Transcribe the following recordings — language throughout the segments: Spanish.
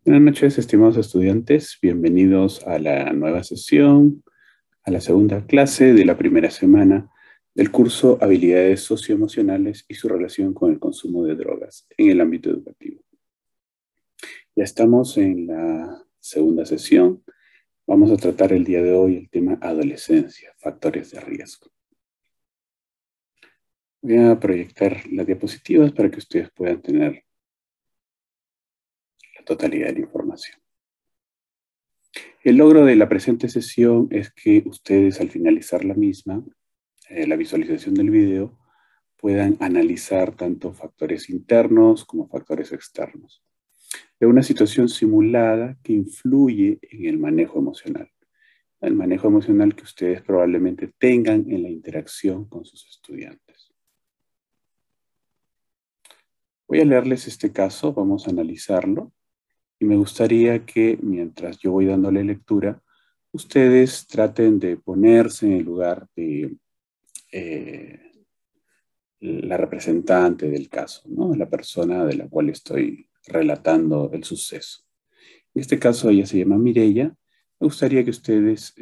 Buenas noches, estimados estudiantes. Bienvenidos a la nueva sesión, a la segunda clase de la primera semana del curso Habilidades Socioemocionales y su relación con el consumo de drogas en el ámbito educativo. Ya estamos en la segunda sesión. Vamos a tratar el día de hoy el tema adolescencia, factores de riesgo. Voy a proyectar las diapositivas para que ustedes puedan tener la totalidad de la información. El logro de la presente sesión es que ustedes al finalizar la misma, la visualización del video, puedan analizar tanto factores internos como factores externos de una situación simulada que influye en el manejo emocional que ustedes probablemente tengan en la interacción con sus estudiantes. Voy a leerles este caso, vamos a analizarlo, y me gustaría que mientras yo voy dándole lectura, ustedes traten de ponerse en el lugar de la representante del caso, ¿no? La persona de la cual estoy relatando el suceso. En este caso ella se llama Mireia. Me gustaría que ustedes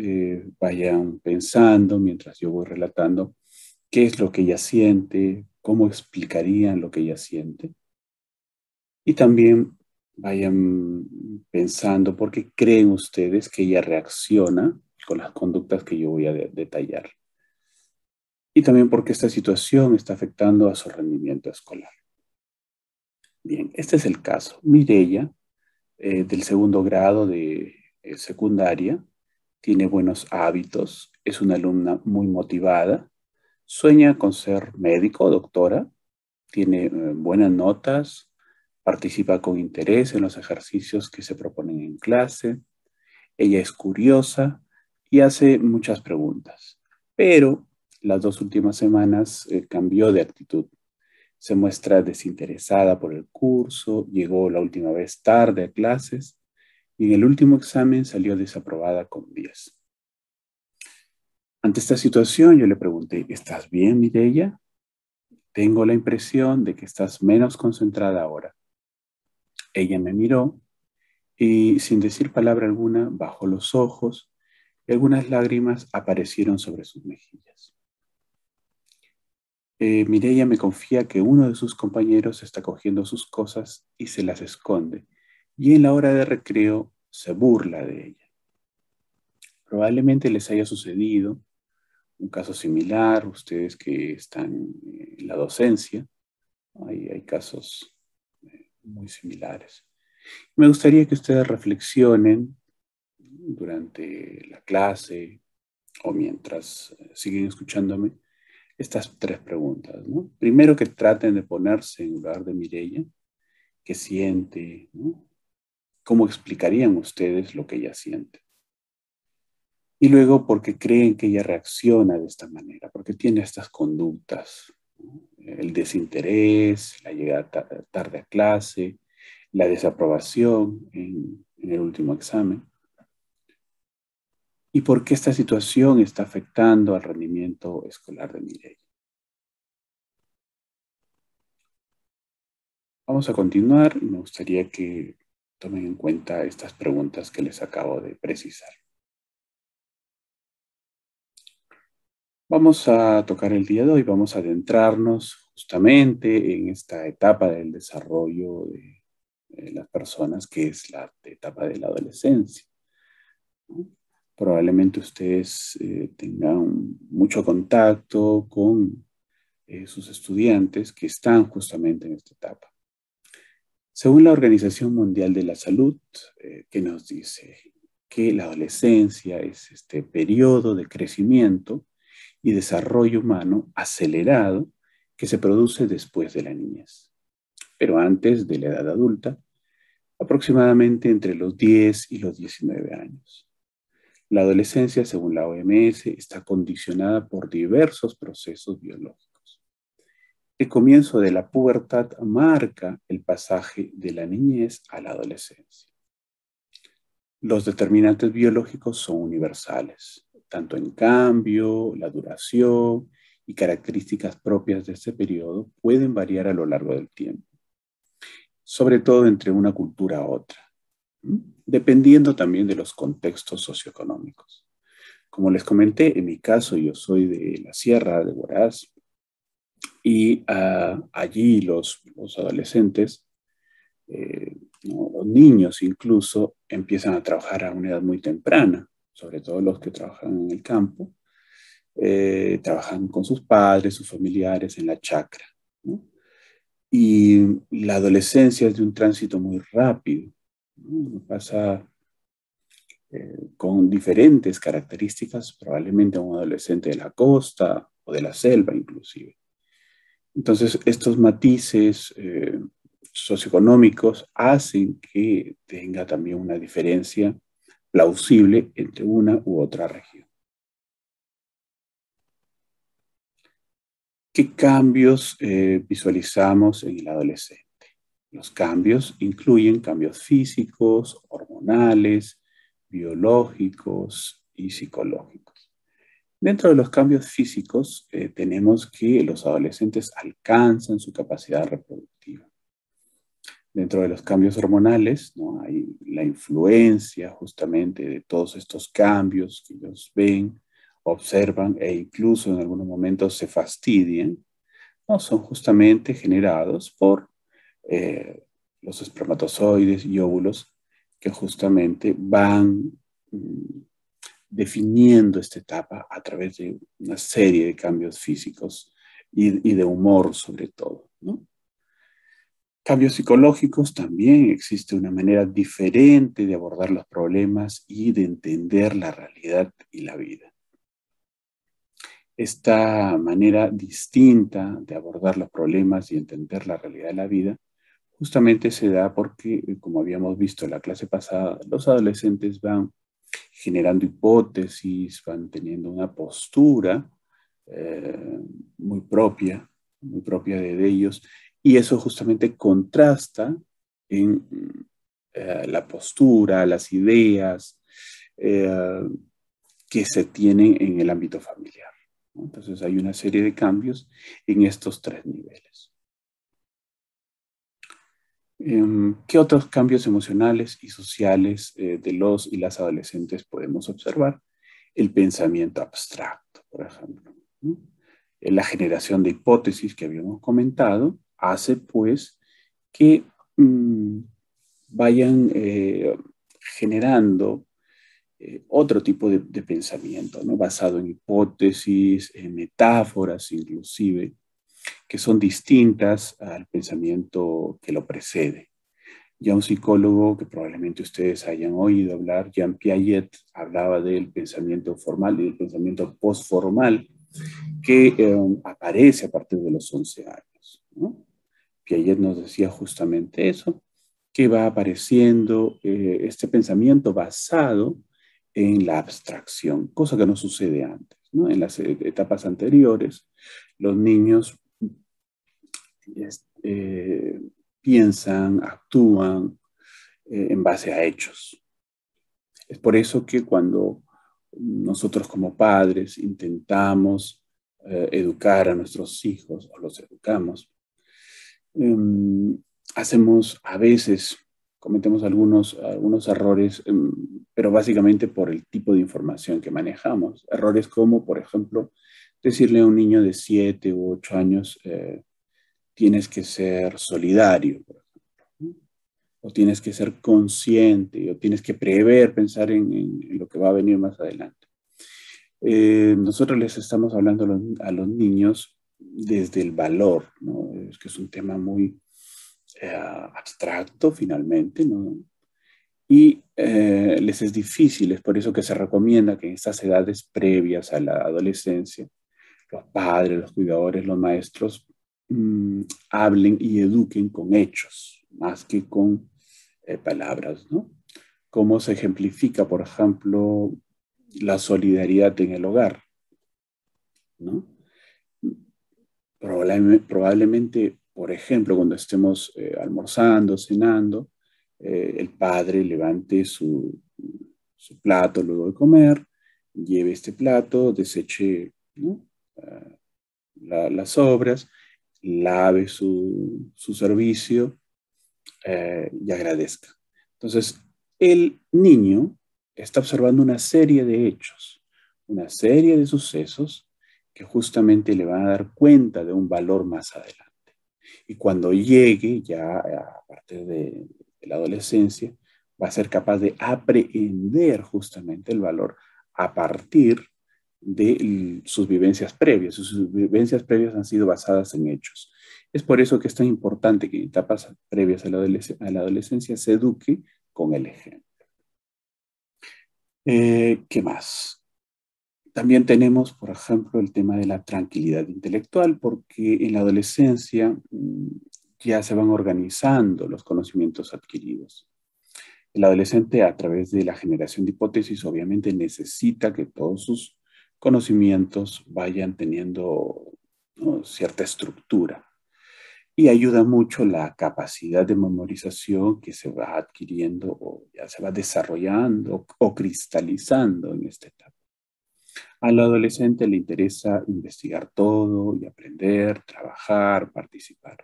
vayan pensando mientras yo voy relatando qué es lo que ella siente, cómo explicarían lo que ella siente. Y también vayan pensando por qué creen ustedes que ella reacciona con las conductas que yo voy a detallar. Y también por qué esta situación está afectando a su rendimiento escolar. Bien, este es el caso. Mireia, del segundo grado de secundaria, tiene buenos hábitos, es una alumna muy motivada, sueña con ser médico o doctora, tiene buenas notas, participa con interés en los ejercicios que se proponen en clase, ella es curiosa y hace muchas preguntas, pero las 2 últimas semanas cambió de actitud. Se muestra desinteresada por el curso, llegó la última vez tarde a clases y en el último examen salió desaprobada con 10. Ante esta situación yo le pregunté, ¿estás bien, Mireia? Tengo la impresión de que estás menos concentrada ahora. Ella me miró y sin decir palabra alguna bajó los ojos y algunas lágrimas aparecieron sobre sus mejillas. Mireia me confía que uno de sus compañeros está cogiendo sus cosas y se las esconde, y en la hora de recreo se burla de ella. Probablemente les haya sucedido un caso similar, ustedes que están en la docencia, hay casos muy similares. Me gustaría que ustedes reflexionen durante la clase o mientras siguen escuchándome estas 3 preguntas, ¿no? Primero, que traten de ponerse en lugar de Mireia, qué siente, ¿no? ¿Cómo explicarían ustedes lo que ella siente? Y luego, ¿por qué creen que ella reacciona de esta manera? ¿Por qué tiene estas conductas, ¿no? El desinterés, la llegada tarde a clase, la desaprobación en el último examen. ¿Y por qué esta situación está afectando al rendimiento escolar de Mireia? Vamos a continuar y me gustaría que tomen en cuenta estas preguntas que les acabo de precisar. Vamos a tocar el día de hoy, vamos a adentrarnos justamente en esta etapa del desarrollo de las personas, que es la etapa de la adolescencia, ¿no? Probablemente ustedes tengan mucho contacto con sus estudiantes que están justamente en esta etapa. Según la Organización Mundial de la Salud, que nos dice que la adolescencia es este periodo de crecimiento y desarrollo humano acelerado que se produce después de la niñez, pero antes de la edad adulta, aproximadamente entre los 10 y los 19 años. La adolescencia, según la OMS, está condicionada por diversos procesos biológicos. El comienzo de la pubertad marca el pasaje de la niñez a la adolescencia. Los determinantes biológicos son universales, tanto en cambio, la duración y características propias de este periodo pueden variar a lo largo del tiempo, sobre todo entre una cultura a otra. dependiendo también de los contextos socioeconómicos. Como les comenté, en mi caso yo soy de la Sierra de Huaraz y allí los adolescentes, ¿no? Los niños incluso empiezan a trabajar a una edad muy temprana, sobre todo los que trabajan en el campo, trabajan con sus padres, sus familiares en la chacra, ¿no? Y la adolescencia es de un tránsito muy rápido, ¿no? Pasa con diferentes características, probablemente a un adolescente de la costa o de la selva inclusive. Entonces, estos matices socioeconómicos hacen que tenga también una diferencia plausible entre una u otra región. ¿Qué cambios visualizamos en el adolescente? Los cambios incluyen cambios físicos, hormonales, biológicos y psicológicos. Dentro de los cambios físicos, tenemos que los adolescentes alcanzan su capacidad reproductiva. Dentro de los cambios hormonales, ¿no? Hay la influencia justamente de todos estos cambios que ellos ven, observan e incluso en algunos momentos se fastidian, ¿no? Son justamente generados por eh, los espermatozoides y óvulos que justamente van definiendo esta etapa a través de una serie de cambios físicos y de humor sobre todo, ¿no? Cambios psicológicos también existe una manera diferente de abordar los problemas y de entender la realidad y la vida. Esta manera distinta de abordar los problemas y entender la realidad de la vida justamente se da porque, como habíamos visto en la clase pasada, los adolescentes van generando hipótesis, van teniendo una postura eh, muy propia de ellos, y eso justamente contrasta en la postura, las ideas eh, que se tienen en el ámbito familiar, ¿no? Entonces hay una serie de cambios en estos tres niveles. ¿Qué otros cambios emocionales y sociales de los y las adolescentes podemos observar? El pensamiento abstracto, por ejemplo, ¿no? La generación de hipótesis que habíamos comentado hace pues que vayan generando otro tipo de pensamiento, ¿no? Basado en hipótesis, en metáforas inclusive, que son distintas al pensamiento que lo precede. Ya un psicólogo que probablemente ustedes hayan oído hablar, Jean Piaget, hablaba del pensamiento formal y del pensamiento postformal que aparece a partir de los 11 años, ¿no? Piaget nos decía justamente eso, que va apareciendo este pensamiento basado en la abstracción, cosa que no sucede antes, ¿no? En las etapas anteriores, los niños eh, piensan, actúan en base a hechos. Es por eso que cuando nosotros como padres intentamos educar a nuestros hijos o los educamos, eh, hacemos a veces, cometemos algunos errores, pero básicamente por el tipo de información que manejamos. Errores como, por ejemplo, decirle a un niño de 7 u 8 años, tienes que ser solidario, por ejemplo, ¿no? O tienes que ser consciente, o tienes que prever, pensar en lo que va a venir más adelante. Nosotros les estamos hablando a los niños desde el valor, ¿no? Es que es un tema muy abstracto finalmente, ¿no? Y les es difícil, es por eso que se recomienda que en estas edades previas a la adolescencia, los padres, los cuidadores, los maestros hablen y eduquen con hechos, más que con palabras, ¿no? Cómo se ejemplifica, por ejemplo, la solidaridad en el hogar, ¿no? Probablemente, por ejemplo, cuando estemos almorzando, cenando, el padre levante su plato luego de comer, lleve este plato, deseche, ¿no? Las sobras, lave su servicio y agradezca. Entonces, El niño está observando una serie de hechos, una serie de sucesos que justamente le van a dar cuenta de un valor más adelante. Y cuando llegue ya a partir de la adolescencia, va a ser capaz de aprehender justamente el valor a partir de sus vivencias previas. Sus vivencias previas han sido basadas en hechos. Es por eso que es tan importante que en etapas previas a la adolescencia se eduque con el ejemplo. ¿Qué más? También tenemos, por ejemplo, el tema de la tranquilidad intelectual, porque en la adolescencia ya se van organizando los conocimientos adquiridos. El adolescente, a través de la generación de hipótesis, obviamente necesita que todos sus conocimientos vayan teniendo, ¿no?, cierta estructura. Y ayuda mucho la capacidad de memorización que se va adquiriendo o ya se va desarrollando o cristalizando en esta etapa. Al adolescente le interesa investigar todo y aprender, trabajar, participar.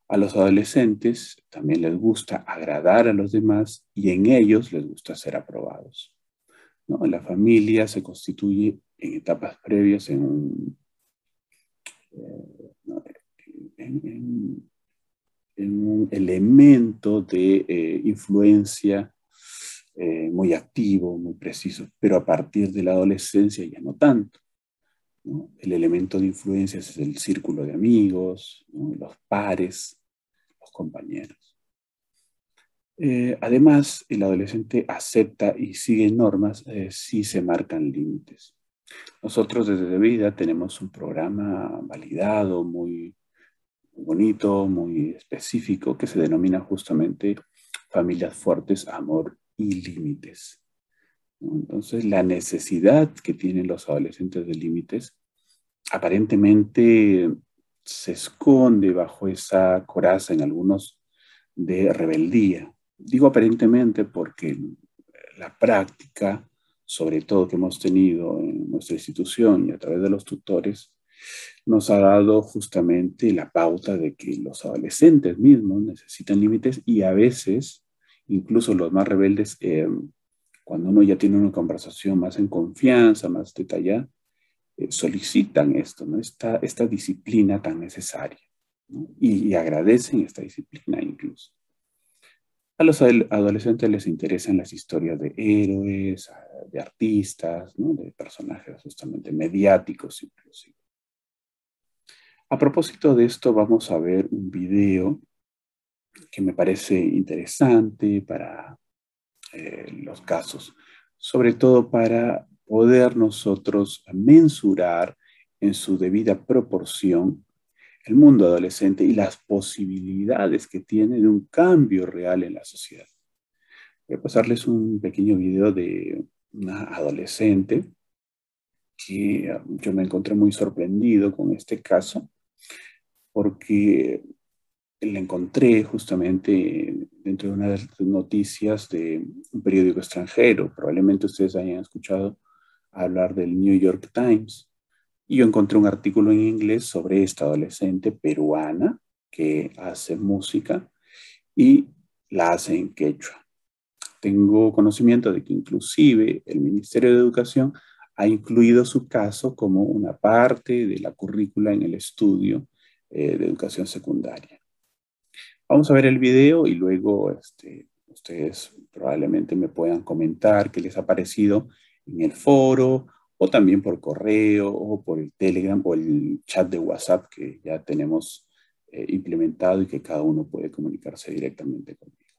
A los adolescentes también les gusta agradar a los demás y en ellos les gusta ser aprobados, ¿no? La familia se constituye en etapas previas ¿no?, en, en un elemento de influencia muy activo, muy preciso, pero a partir de la adolescencia ya no tanto, ¿no? El elemento de influencia es el círculo de amigos, ¿no?, los pares, los compañeros. Además, el adolescente acepta y sigue normas si se marcan límites. Nosotros desde Vida tenemos un programa validado, muy bonito, muy específico, que se denomina justamente Familias Fuertes, Amor y Límites, ¿no? Entonces, la necesidad que tienen los adolescentes de límites aparentemente se esconde bajo esa coraza en algunos de rebeldía. Digo aparentemente porque la práctica, sobre todo que hemos tenido en nuestra institución y a través de los tutores, nos ha dado justamente la pauta de que los adolescentes mismos necesitan límites y a veces, incluso los más rebeldes, cuando uno ya tiene una conversación más en confianza, más detallada, solicitan esto, ¿no?, esta disciplina tan necesaria, ¿no?, y agradecen esta disciplina incluso. A los adolescentes les interesan las historias de héroes, de artistas, ¿no?, de personajes justamente mediáticos inclusive. A propósito de esto, vamos a ver un video que me parece interesante para los casos, sobre todo para poder nosotros mensurar en su debida proporción el mundo adolescente y las posibilidades que tiene de un cambio real en la sociedad. Voy a pasarles un pequeño video de una adolescente que yo me encontré muy sorprendido con este caso porque la encontré justamente dentro de una de las noticias de un periódico extranjero. Probablemente ustedes hayan escuchado hablar del New York Times. Y yo encontré un artículo en inglés sobre esta adolescente peruana que hace música y la hace en quechua. Tengo conocimiento de que inclusive el Ministerio de Educación ha incluido su caso como una parte de la currícula en el estudio de educación secundaria. Vamos a ver el video y luego ustedes probablemente me puedan comentar qué les ha parecido en el foro o también por correo o por el Telegram o el chat de WhatsApp que ya tenemos implementado y que cada uno puede comunicarse directamente conmigo.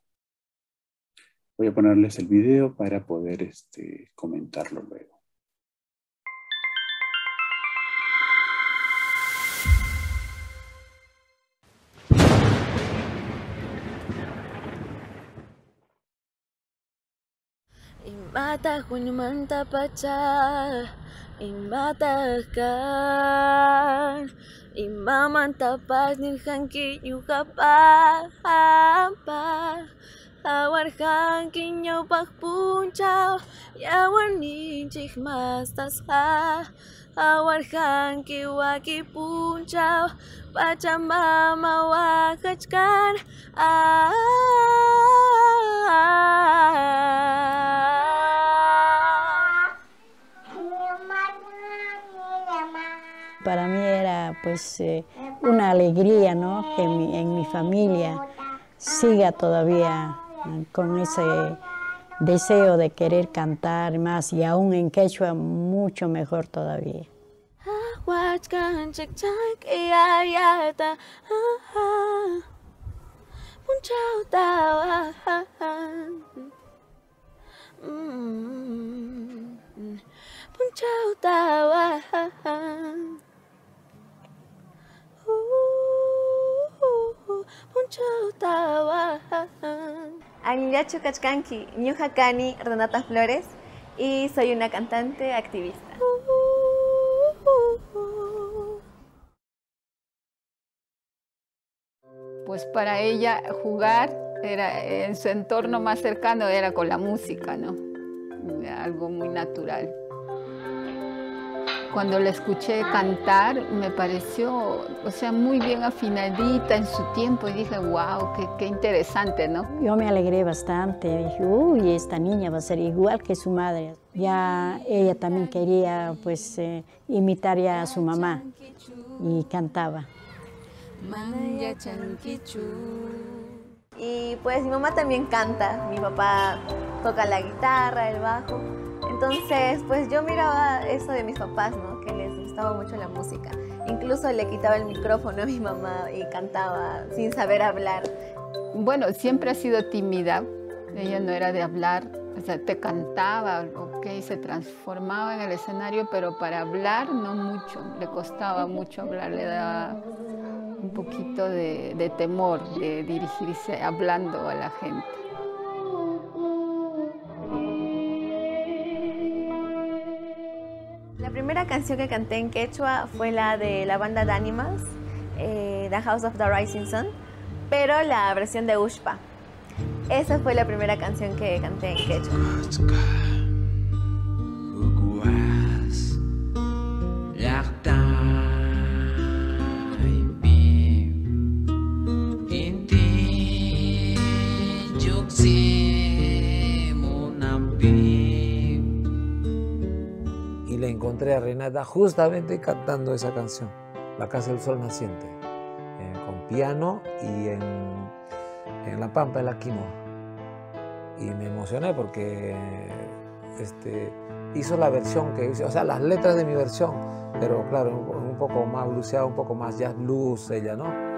Voy a ponerles el video para poder comentarlo luego. Imata manta pacha, imata kan, imamanta pas nilhanki yuka pa, awar hanki nyopak punchao, yawar ninchik mastas ha, awar hanki waki punchao, pachamama wakachkan, Para mí era pues una alegría, ¿no? Que en mi familia siga todavía con ese deseo de querer cantar más, y aún en quechua mucho mejor todavía. Anillachu Kachkanki, Ñuja Kani, Renata Flores, y soy una cantante activista. Pues para ella jugar era, en su entorno más cercano era con la música, ¿no? Algo muy natural. Cuando la escuché cantar me pareció, o sea, muy bien afinadita en su tiempo y dije, wow, qué interesante, ¿no? Yo me alegré bastante, dije, uy, esta niña va a ser igual que su madre. Ya ella también quería pues imitar ya a su mamá y cantaba. Y pues mi mamá también canta, mi papá toca la guitarra, el bajo. Entonces, pues yo miraba eso de mis papás, ¿no? Que les gustaba mucho la música. Incluso le quitaba el micrófono a mi mamá y cantaba sin saber hablar. Bueno, siempre ha sido tímida. Ella no era de hablar, o sea, te cantaba, ok, se transformaba en el escenario, pero para hablar no mucho. Le costaba mucho hablar, le daba un poquito de temor de dirigirse hablando a la gente. La primera canción que canté en quechua fue la de la banda de Animals, The House of the Rising Sun, pero la versión de Ushpa. Esa fue la primera canción que canté en quechua. Y le encontré a Renata justamente cantando esa canción, La Casa del Sol Naciente, con piano y en La Pampa de la Quinoa. Y me emocioné porque hizo la versión que hizo, o sea, las letras de mi versión, pero claro, un poco más bluseado, un poco más jazz blues ella, ¿no?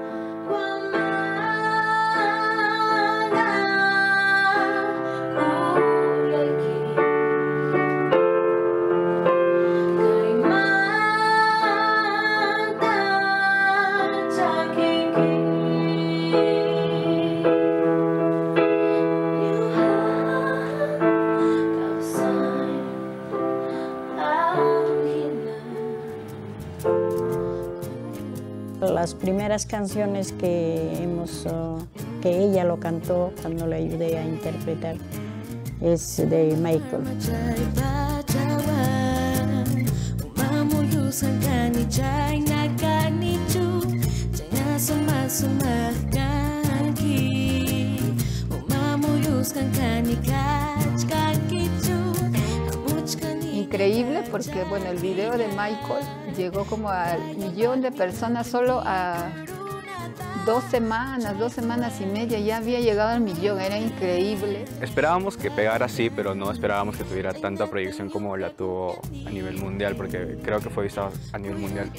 Las primeras canciones que ella lo cantó cuando le ayudé a interpretar es de Michael. Increíble porque bueno, el video de Michael llegó como al 1.000.000 de personas solo a 2 semanas y media, ya había llegado al 1.000.000, era increíble. Esperábamos que pegara así, pero no esperábamos que tuviera tanta proyección como la tuvo a nivel mundial, porque creo que fue vista a nivel mundial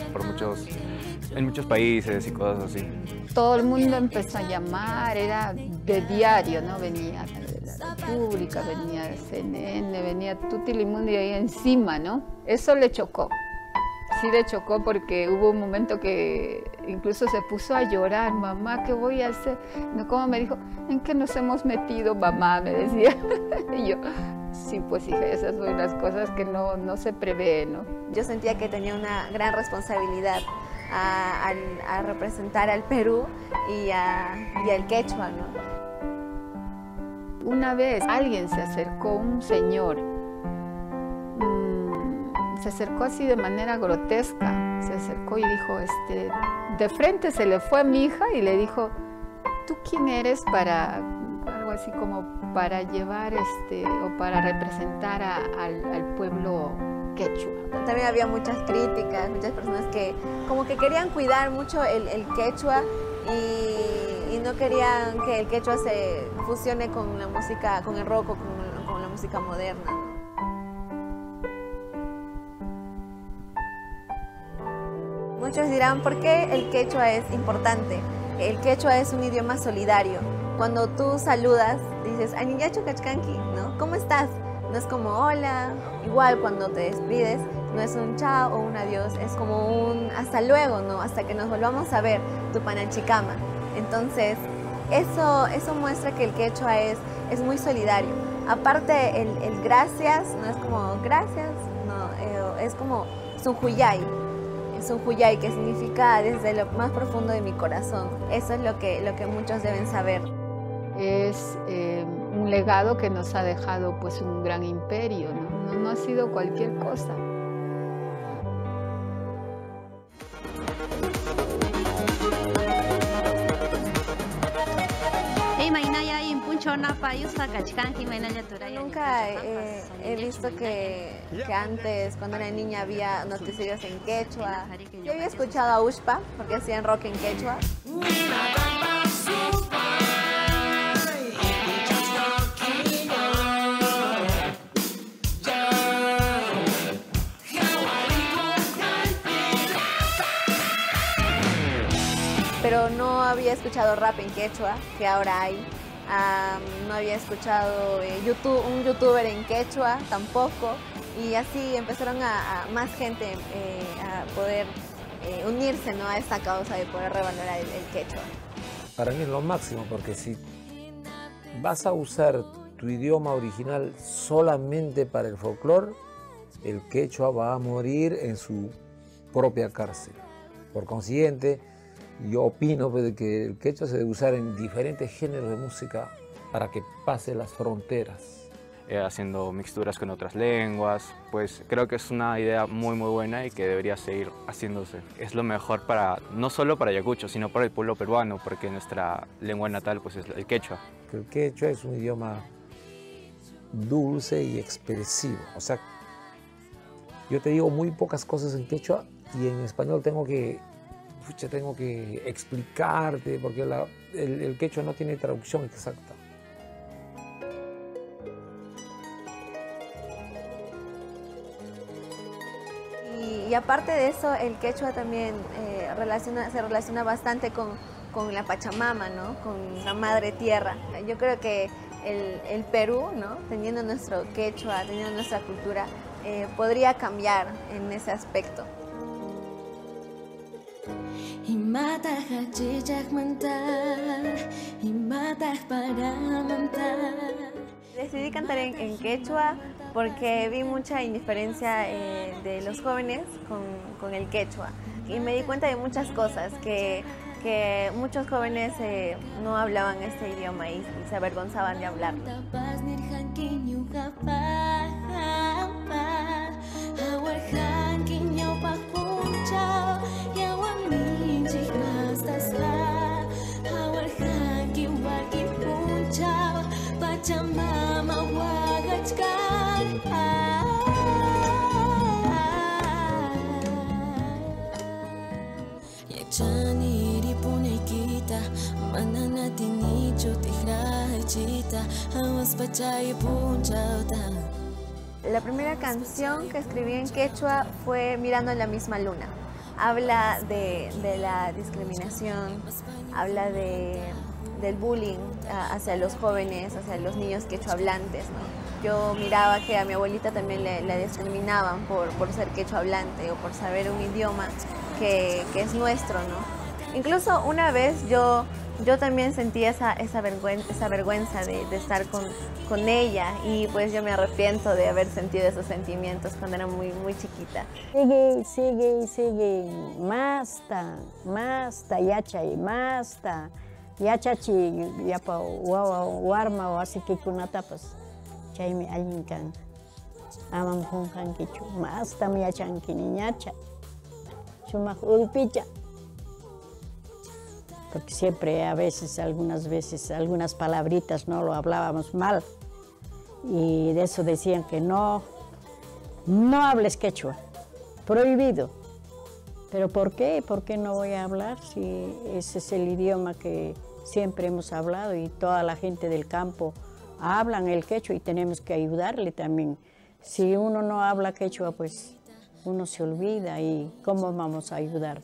en muchos países y cosas así. Todo el mundo empezó a llamar, era de diario, ¿no? Venía de la República, venía de CNN, venía Tutilimundi ahí encima, ¿no? Eso le chocó. Sí le chocó porque hubo un momento que incluso se puso a llorar. Mamá, ¿qué voy a hacer? No, como me dijo, ¿en qué nos hemos metido, mamá? Me decía. Y yo, sí, pues hija, esas son las cosas que no se prevé, ¿no? Yo sentía que tenía una gran responsabilidad a representar al Perú y al quechua, ¿no? Una vez alguien se acercó, un señor, se acercó así de manera grotesca, se acercó y dijo, de frente se le fue a mi hija y le dijo, ¿tú quién eres para, algo así como para llevar o para representar al pueblo quechua. También había muchas críticas, muchas personas que como que querían cuidar mucho el quechua y no querían que el quechua se fusione con la música, con el rock o con la música moderna. Muchos dirán, ¿por qué el quechua es importante? El quechua es un idioma solidario. Cuando tú saludas, dices, "Aniñacho Kachkanki", ¿no? ¿Cómo estás? No es como hola. Igual cuando te despides, no es un chao o un adiós, es como un hasta luego, ¿no? Hasta que nos volvamos a ver, Tupananchikama. Entonces, eso muestra que el quechua es muy solidario. Aparte, el gracias no es como gracias, no, es como sunjuyay. Sunjuyay, que significa desde lo más profundo de mi corazón. Eso es lo que muchos deben saber. Es un legado que nos ha dejado pues un gran imperio, ¿no? No ha sido cualquier cosa. Nunca he visto que antes, cuando era niña, había noticieros en quechua. Yo había escuchado a Ushpa, porque hacían rock en quechua. Pero no había escuchado rap en quechua, que ahora hay. No había escuchado un youtuber en quechua tampoco. Y así empezaron a más gente a poder unirse, ¿no?, a esta causa de poder revalorar el quechua. Para mí es lo máximo, porque si vas a usar tu idioma original solamente para el folclore, el quechua va a morir en su propia cárcel. Por consiguiente, yo opino pues, de que el quechua se debe usar en diferentes géneros de música para que pase las fronteras. Haciendo mixturas con otras lenguas, pues creo que es una idea muy buena y que debería seguir haciéndose. Es lo mejor no solo para Ayacucho, sino para el pueblo peruano, porque nuestra lengua natal pues, es el quechua. El quechua es un idioma dulce y expresivo. O sea, yo te digo muy pocas cosas en quechua y en español tengo que explicarte, porque el quechua no tiene traducción exacta. Y aparte de eso, el quechua también se relaciona bastante con la Pachamama, ¿no?, con la Madre Tierra. Yo creo que el Perú, ¿no?, teniendo nuestro quechua, teniendo nuestra cultura, podría cambiar en ese aspecto. Decidí cantar en quechua porque vi mucha indiferencia de los jóvenes con el quechua y me di cuenta de muchas cosas, que muchos jóvenes no hablaban este idioma y se avergonzaban de hablarlo. La primera canción que escribí en quechua fue Mirando en la misma luna. Habla de la discriminación, habla del bullying hacia los jóvenes, hacia los niños quechuahablantes, ¿no? Yo miraba que a mi abuelita también le discriminaban por ser quechuahablante o por saber un idioma que es nuestro, ¿no? Incluso una vez yo también sentí esa vergüenza de estar con ella, y pues yo me arrepiento de haber sentido esos sentimientos cuando era muy chiquita. Sigue, masta, yachay, masta, yachachi, yapa, warma, o así que kunatapas, chaymi alguien can, amam junkan kichu, masta mi yachanki niñacha, chumak ulpicha. Porque siempre, algunas veces, algunas palabritas no lo hablábamos mal. Y de eso decían que no, no hables quechua, prohibido. ¿Pero por qué? ¿Por qué no voy a hablar si ese es el idioma que siempre hemos hablado y toda la gente del campo hablan el quechua y tenemos que ayudarle también? Si uno no habla quechua, pues uno se olvida y ¿cómo vamos a ayudar?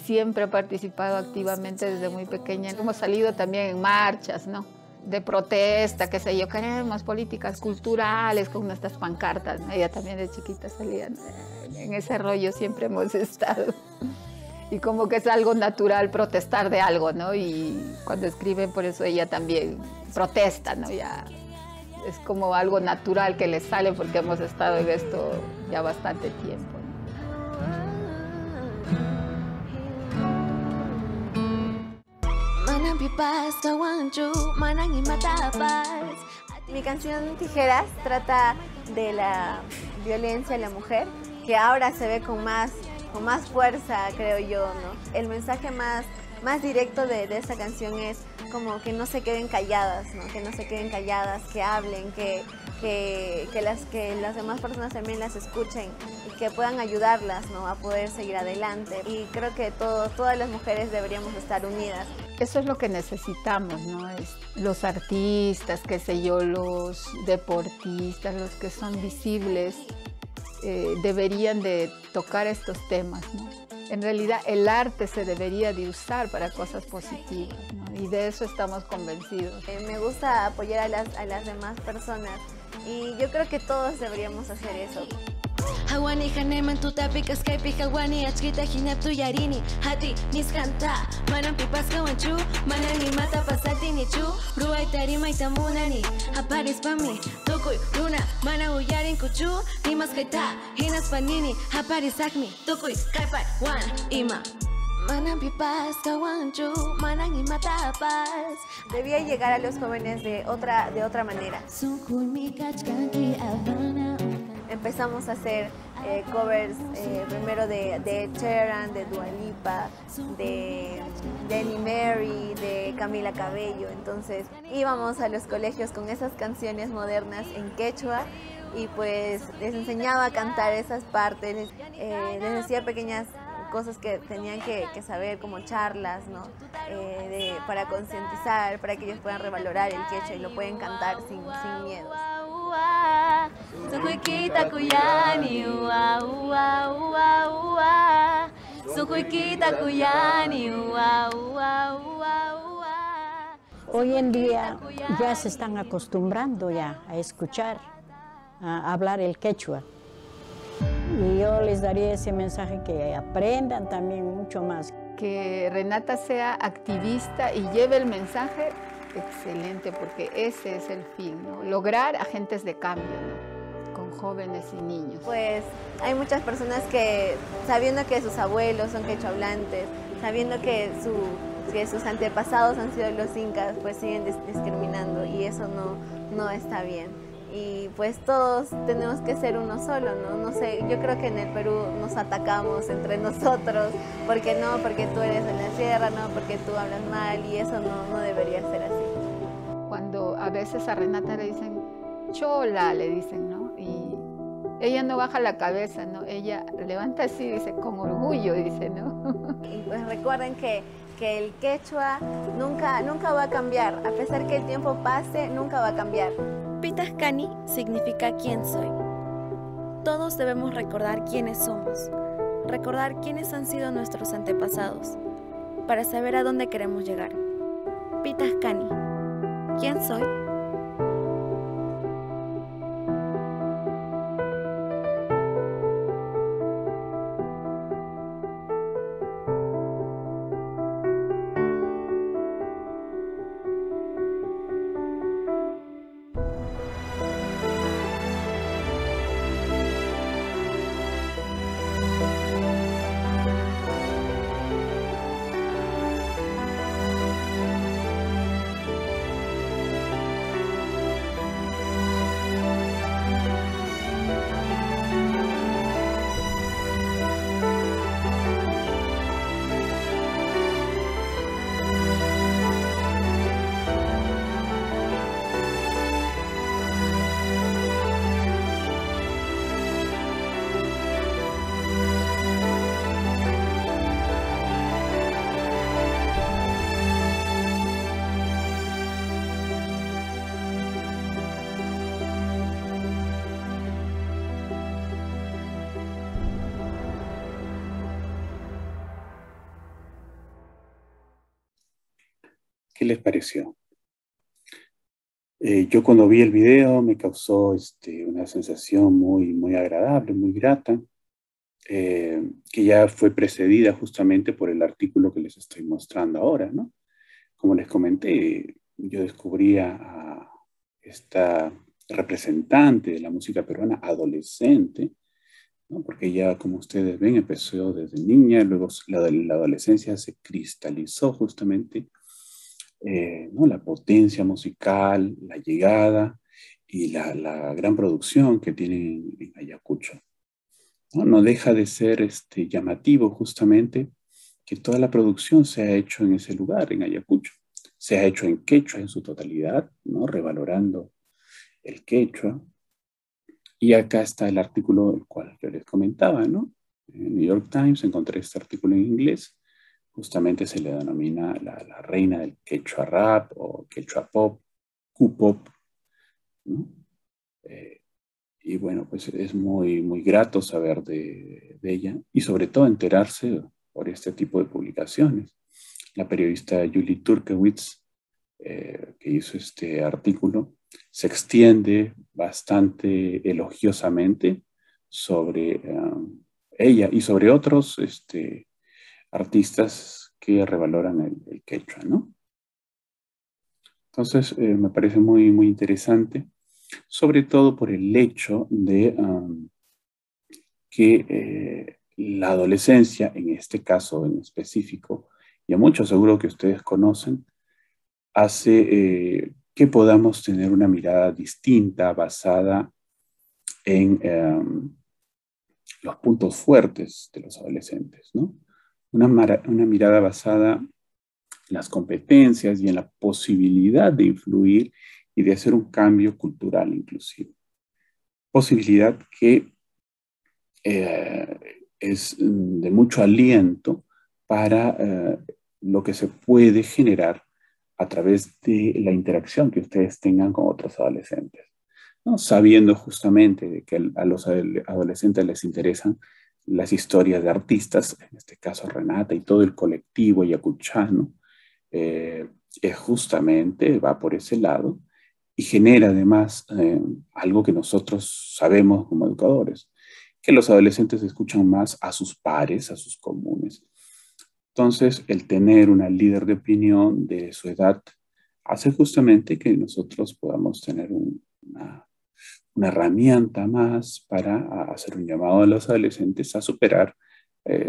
Siempre he participado activamente desde muy pequeña. Hemos salido también en marchas, ¿no? De protesta, qué sé yo, queremos políticas culturales con nuestras pancartas, ¿no? Ella también de chiquita salía, ¿no? En ese rollo siempre hemos estado. Y como que es algo natural protestar de algo, ¿no? Y cuando escriben, por eso ella también protesta, ¿no? Ya es como algo natural que le sale porque hemos estado en esto ya bastante tiempo, ¿no? Mi canción Tijeras trata de la violencia a la mujer, que ahora se ve con más fuerza, creo yo, ¿no? El mensaje más directo de esta canción es como que no se queden calladas, ¿no? Que no se queden calladas, que hablen, que las demás personas también las escuchen y que puedan ayudarlas, ¿no? A poder seguir adelante. Y creo que todas las mujeres deberíamos estar unidas. Eso es lo que necesitamos, ¿no? Los artistas, qué sé yo, los deportistas, los que son visibles, deberían de tocar estos temas, ¿no? En realidad el arte se debería de usar para cosas positivas, ¿no? Y de eso estamos convencidos. Me gusta apoyar a las demás personas y yo creo que todos deberíamos hacer eso. Hawani haneman tutapikas kaypi hawani achkita hinaptu yarini hati niskanta manan pipas kawanchu manan nimata pasati nichu ruay tarimaita munani aparis pami tukuy runa mana uyarin kuchu nimas kaita hinas panini aparis akmi tukuy kaypay wan ima manan pipas kawanchu manan imata pas. Debía llegar a los jóvenes de otra manera. Empezamos a hacer covers primero de Ed Sheeran, de Dua Lipa, de Annie Mary, de Camila Cabello. Entonces íbamos a los colegios con esas canciones modernas en quechua y pues les enseñaba a cantar esas partes, les decía pequeñas cosas que tenían que saber, como charlas, ¿no? Para concientizar, para que ellos puedan revalorar el quechua y lo pueden cantar sin miedo. Hoy en día ya se están acostumbrando ya a escuchar, a hablar el quechua. Y yo les daría ese mensaje que aprendan también mucho más. Que Renata sea activista y lleve el mensaje excelente, porque ese es el fin, ¿no? Lograr agentes de cambio, ¿no? Con jóvenes y niños. Pues hay muchas personas que, sabiendo que sus abuelos son quechohablantes, sabiendo que sus antepasados han sido los incas, pues siguen discriminando y eso no está bien. Y pues todos tenemos que ser uno solo, ¿no? No sé, yo creo que en el Perú nos atacamos entre nosotros, porque tú eres de la sierra, no, porque tú hablas mal, y eso no debería ser así. Cuando a veces a Renata le dicen, chola, le dicen, ¿no? Y ella no baja la cabeza, ¿no? Ella levanta así, dice, con orgullo, dice, ¿no? Y pues recuerden que el quechua nunca va a cambiar, a pesar que el tiempo pase, nunca va a cambiar. Pitascani significa quién soy. Todos debemos recordar quiénes somos, recordar quiénes han sido nuestros antepasados, para saber a dónde queremos llegar. Pitascani, ¿quién soy? les pareció? Yo cuando vi el video me causó una sensación muy agradable, muy grata, que ya fue precedida justamente por el artículo que les estoy mostrando ahora, ¿no? Como les comenté, yo descubrí a esta representante de la música peruana adolescente, ¿no? Porque ella, como ustedes ven, empezó desde niña, luego la adolescencia se cristalizó justamente, ¿no? La potencia musical, la llegada y la gran producción que tienen en Ayacucho. ¿No? No deja de ser llamativo justamente que toda la producción se ha hecho en ese lugar, en Ayacucho. Se ha hecho en quechua en su totalidad, ¿no? Revalorando el quechua. Y acá está el artículo el cual yo les comentaba, ¿no? En el New York Times encontré este artículo en inglés. Justamente se le denomina la reina del quechua rap o quechua pop, Q-pop, ¿no? Y bueno, pues es muy grato saber de ella y sobre todo enterarse por este tipo de publicaciones. La periodista Julie Turkewitz, que hizo este artículo, se extiende bastante elogiosamente sobre ella y sobre otros artistas que revaloran el quechua, ¿no? Entonces, me parece muy interesante, sobre todo por el hecho de que la adolescencia, en este caso en específico, y a muchos seguro que ustedes conocen, hace que podamos tener una mirada distinta basada en los puntos fuertes de los adolescentes, ¿no? Una mirada basada en las competencias y en la posibilidad de influir y de hacer un cambio cultural inclusive. Posibilidad que es de mucho aliento para lo que se puede generar a través de la interacción que ustedes tengan con otros adolescentes, ¿no? Sabiendo justamente de que a los adolescentes les interesan las historias de artistas, en este caso Renata y todo el colectivo ayacuchano, justamente va por ese lado y genera además algo que nosotros sabemos como educadores, que los adolescentes escuchan más a sus pares, a sus comunes. Entonces, el tener una líder de opinión de su edad hace justamente que nosotros podamos tener una herramienta más para hacer un llamado a los adolescentes a superar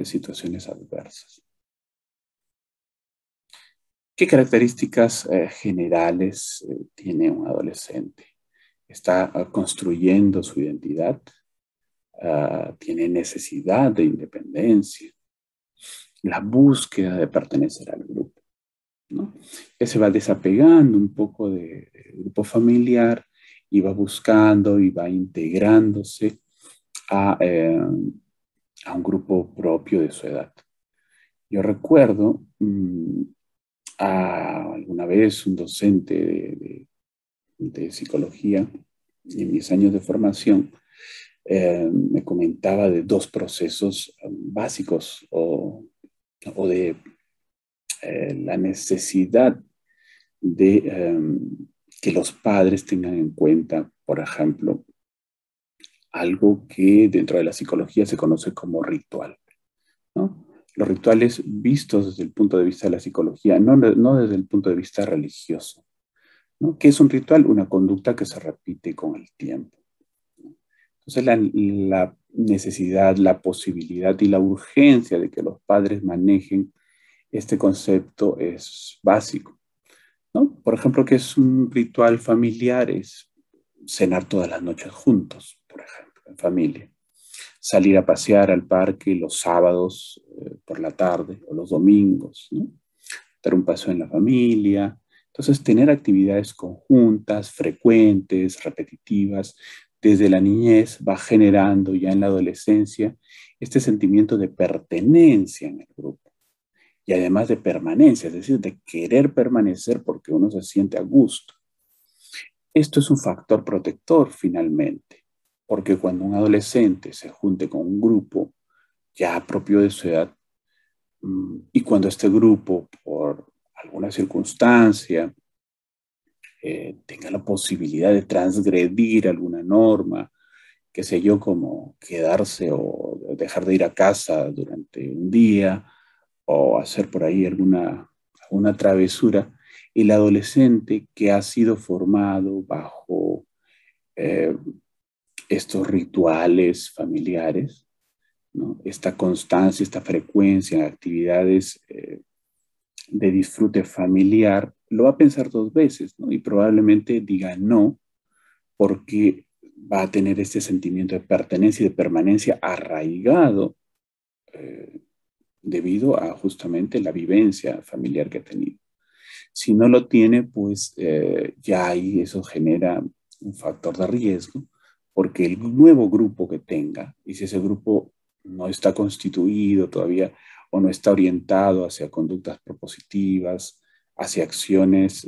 situaciones adversas. ¿Qué características generales tiene un adolescente? Está construyendo su identidad, tiene necesidad de independencia, la búsqueda de pertenecer al grupo, ¿no? Que se va desapegando un poco del grupo familiar y va buscando y va integrándose a un grupo propio de su edad. Yo recuerdo alguna vez un docente de psicología en mis años de formación me comentaba de dos procesos básicos o de la necesidad de que los padres tengan en cuenta, por ejemplo, algo que dentro de la psicología se conoce como ritual, ¿no? Los rituales vistos desde el punto de vista de la psicología, no desde el punto de vista religioso, ¿no? ¿Qué es un ritual? Una conducta que se repite con el tiempo. Entonces la necesidad, la posibilidad y la urgencia de que los padres manejen este concepto es básico, ¿no? Por ejemplo, ¿qué es un ritual familiar? Es cenar todas las noches juntos, por ejemplo, en familia. Salir a pasear al parque los sábados por la tarde o los domingos, ¿no? Dar un paseo en la familia. Entonces, tener actividades conjuntas, frecuentes, repetitivas, desde la niñez va generando ya en la adolescencia este sentimiento de pertenencia en el grupo y además de permanencia, es decir, de querer permanecer porque uno se siente a gusto. Esto es un factor protector finalmente, porque cuando un adolescente se junte con un grupo ya propio de su edad y cuando este grupo por alguna circunstancia tenga la posibilidad de transgredir alguna norma, qué sé yo, como quedarse o dejar de ir a casa durante un día o hacer por ahí alguna travesura, el adolescente que ha sido formado bajo eh, estos rituales familiares, ¿no? Esta constancia, esta frecuencia en actividades de disfrute familiar, lo va a pensar dos veces, ¿no? Y probablemente diga no, porque va a tener este sentimiento de pertenencia y de permanencia arraigado debido a justamente la vivencia familiar que ha tenido. Si no lo tiene, pues ya ahí eso genera un factor de riesgo, porque el nuevo grupo que tenga, y si ese grupo no está constituido todavía o no está orientado hacia conductas propositivas, hacia acciones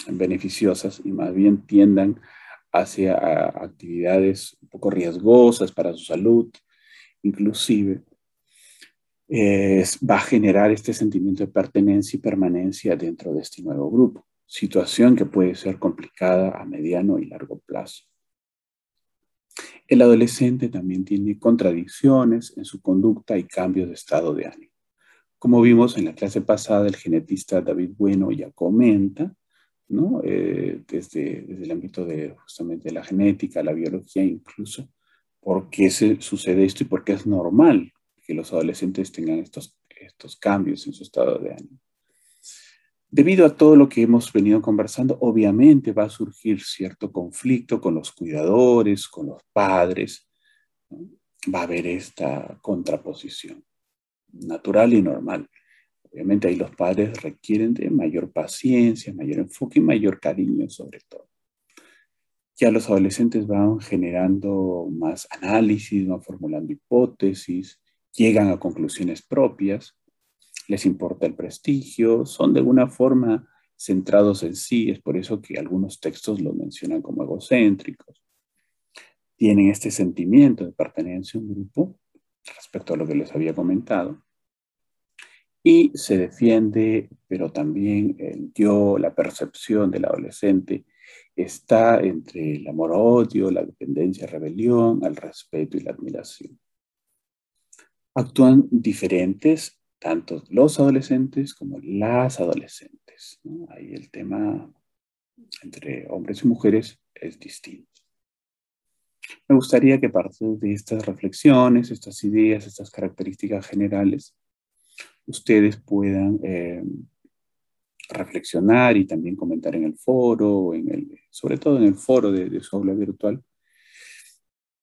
beneficiosas, y más bien tiendan hacia actividades un poco riesgosas para su salud, inclusive, va a generar este sentimiento de pertenencia y permanencia dentro de este nuevo grupo, situación que puede ser complicada a mediano y largo plazo. El adolescente también tiene contradicciones en su conducta y cambios de estado de ánimo. Como vimos en la clase pasada, el genetista David Bueno ya comenta, ¿no? Desde el ámbito de justamente la genética, la biología incluso, por qué sucede esto y por qué es normal que los adolescentes tengan estos cambios en su estado de ánimo. Debido a todo lo que hemos venido conversando, obviamente va a surgir cierto conflicto con los cuidadores, con los padres, ¿no? Va a haber esta contraposición natural y normal. Obviamente ahí los padres requieren de mayor paciencia, mayor enfoque y mayor cariño sobre todo. Ya los adolescentes van generando más análisis, van formulando hipótesis, llegan a conclusiones propias, les importa el prestigio, son de alguna forma centrados en sí, es por eso que algunos textos los mencionan como egocéntricos. Tienen este sentimiento de pertenencia a un grupo, respecto a lo que les había comentado, y se defiende, pero también el yo, la percepción del adolescente está entre el amor-odio, la dependencia, rebelión, el respeto y la admiración. Actúan diferentes tanto los adolescentes como las adolescentes, ¿no? Ahí el tema entre hombres y mujeres es distinto. Me gustaría que a partir de estas reflexiones, estas ideas, estas características generales, ustedes puedan reflexionar y también comentar en el foro, sobre todo en el foro de su aula virtual,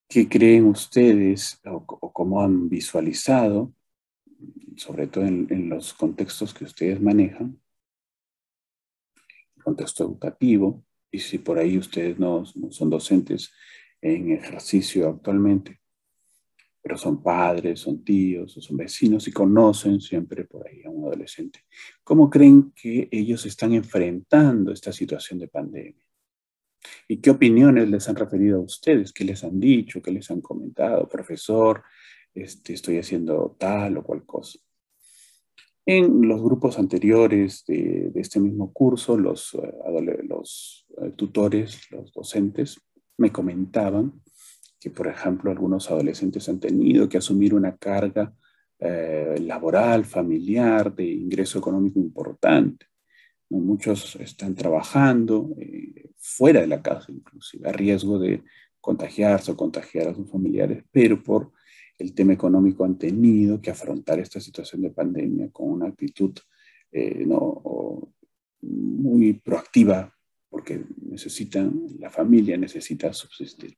qué creen ustedes o cómo han visualizado, sobre todo en los contextos que ustedes manejan, el contexto educativo, y si por ahí ustedes no son docentes en ejercicio actualmente, pero son padres, son tíos, o son vecinos y conocen siempre por ahí a un adolescente. ¿Cómo creen que ellos están enfrentando esta situación de pandemia? ¿Y qué opiniones les han referido a ustedes? ¿Qué les han dicho? ¿Qué les han comentado? Profesor, estoy haciendo tal o cual cosa. En los grupos anteriores de este mismo curso, los tutores, los docentes, me comentaban que, por ejemplo, algunos adolescentes han tenido que asumir una carga laboral, familiar, de ingreso económico importante, ¿no? Muchos están trabajando fuera de la casa, inclusive, a riesgo de contagiarse o contagiar a sus familiares, pero por el tema económico han tenido que afrontar esta situación de pandemia con una actitud muy proactiva, porque la familia necesita subsistir.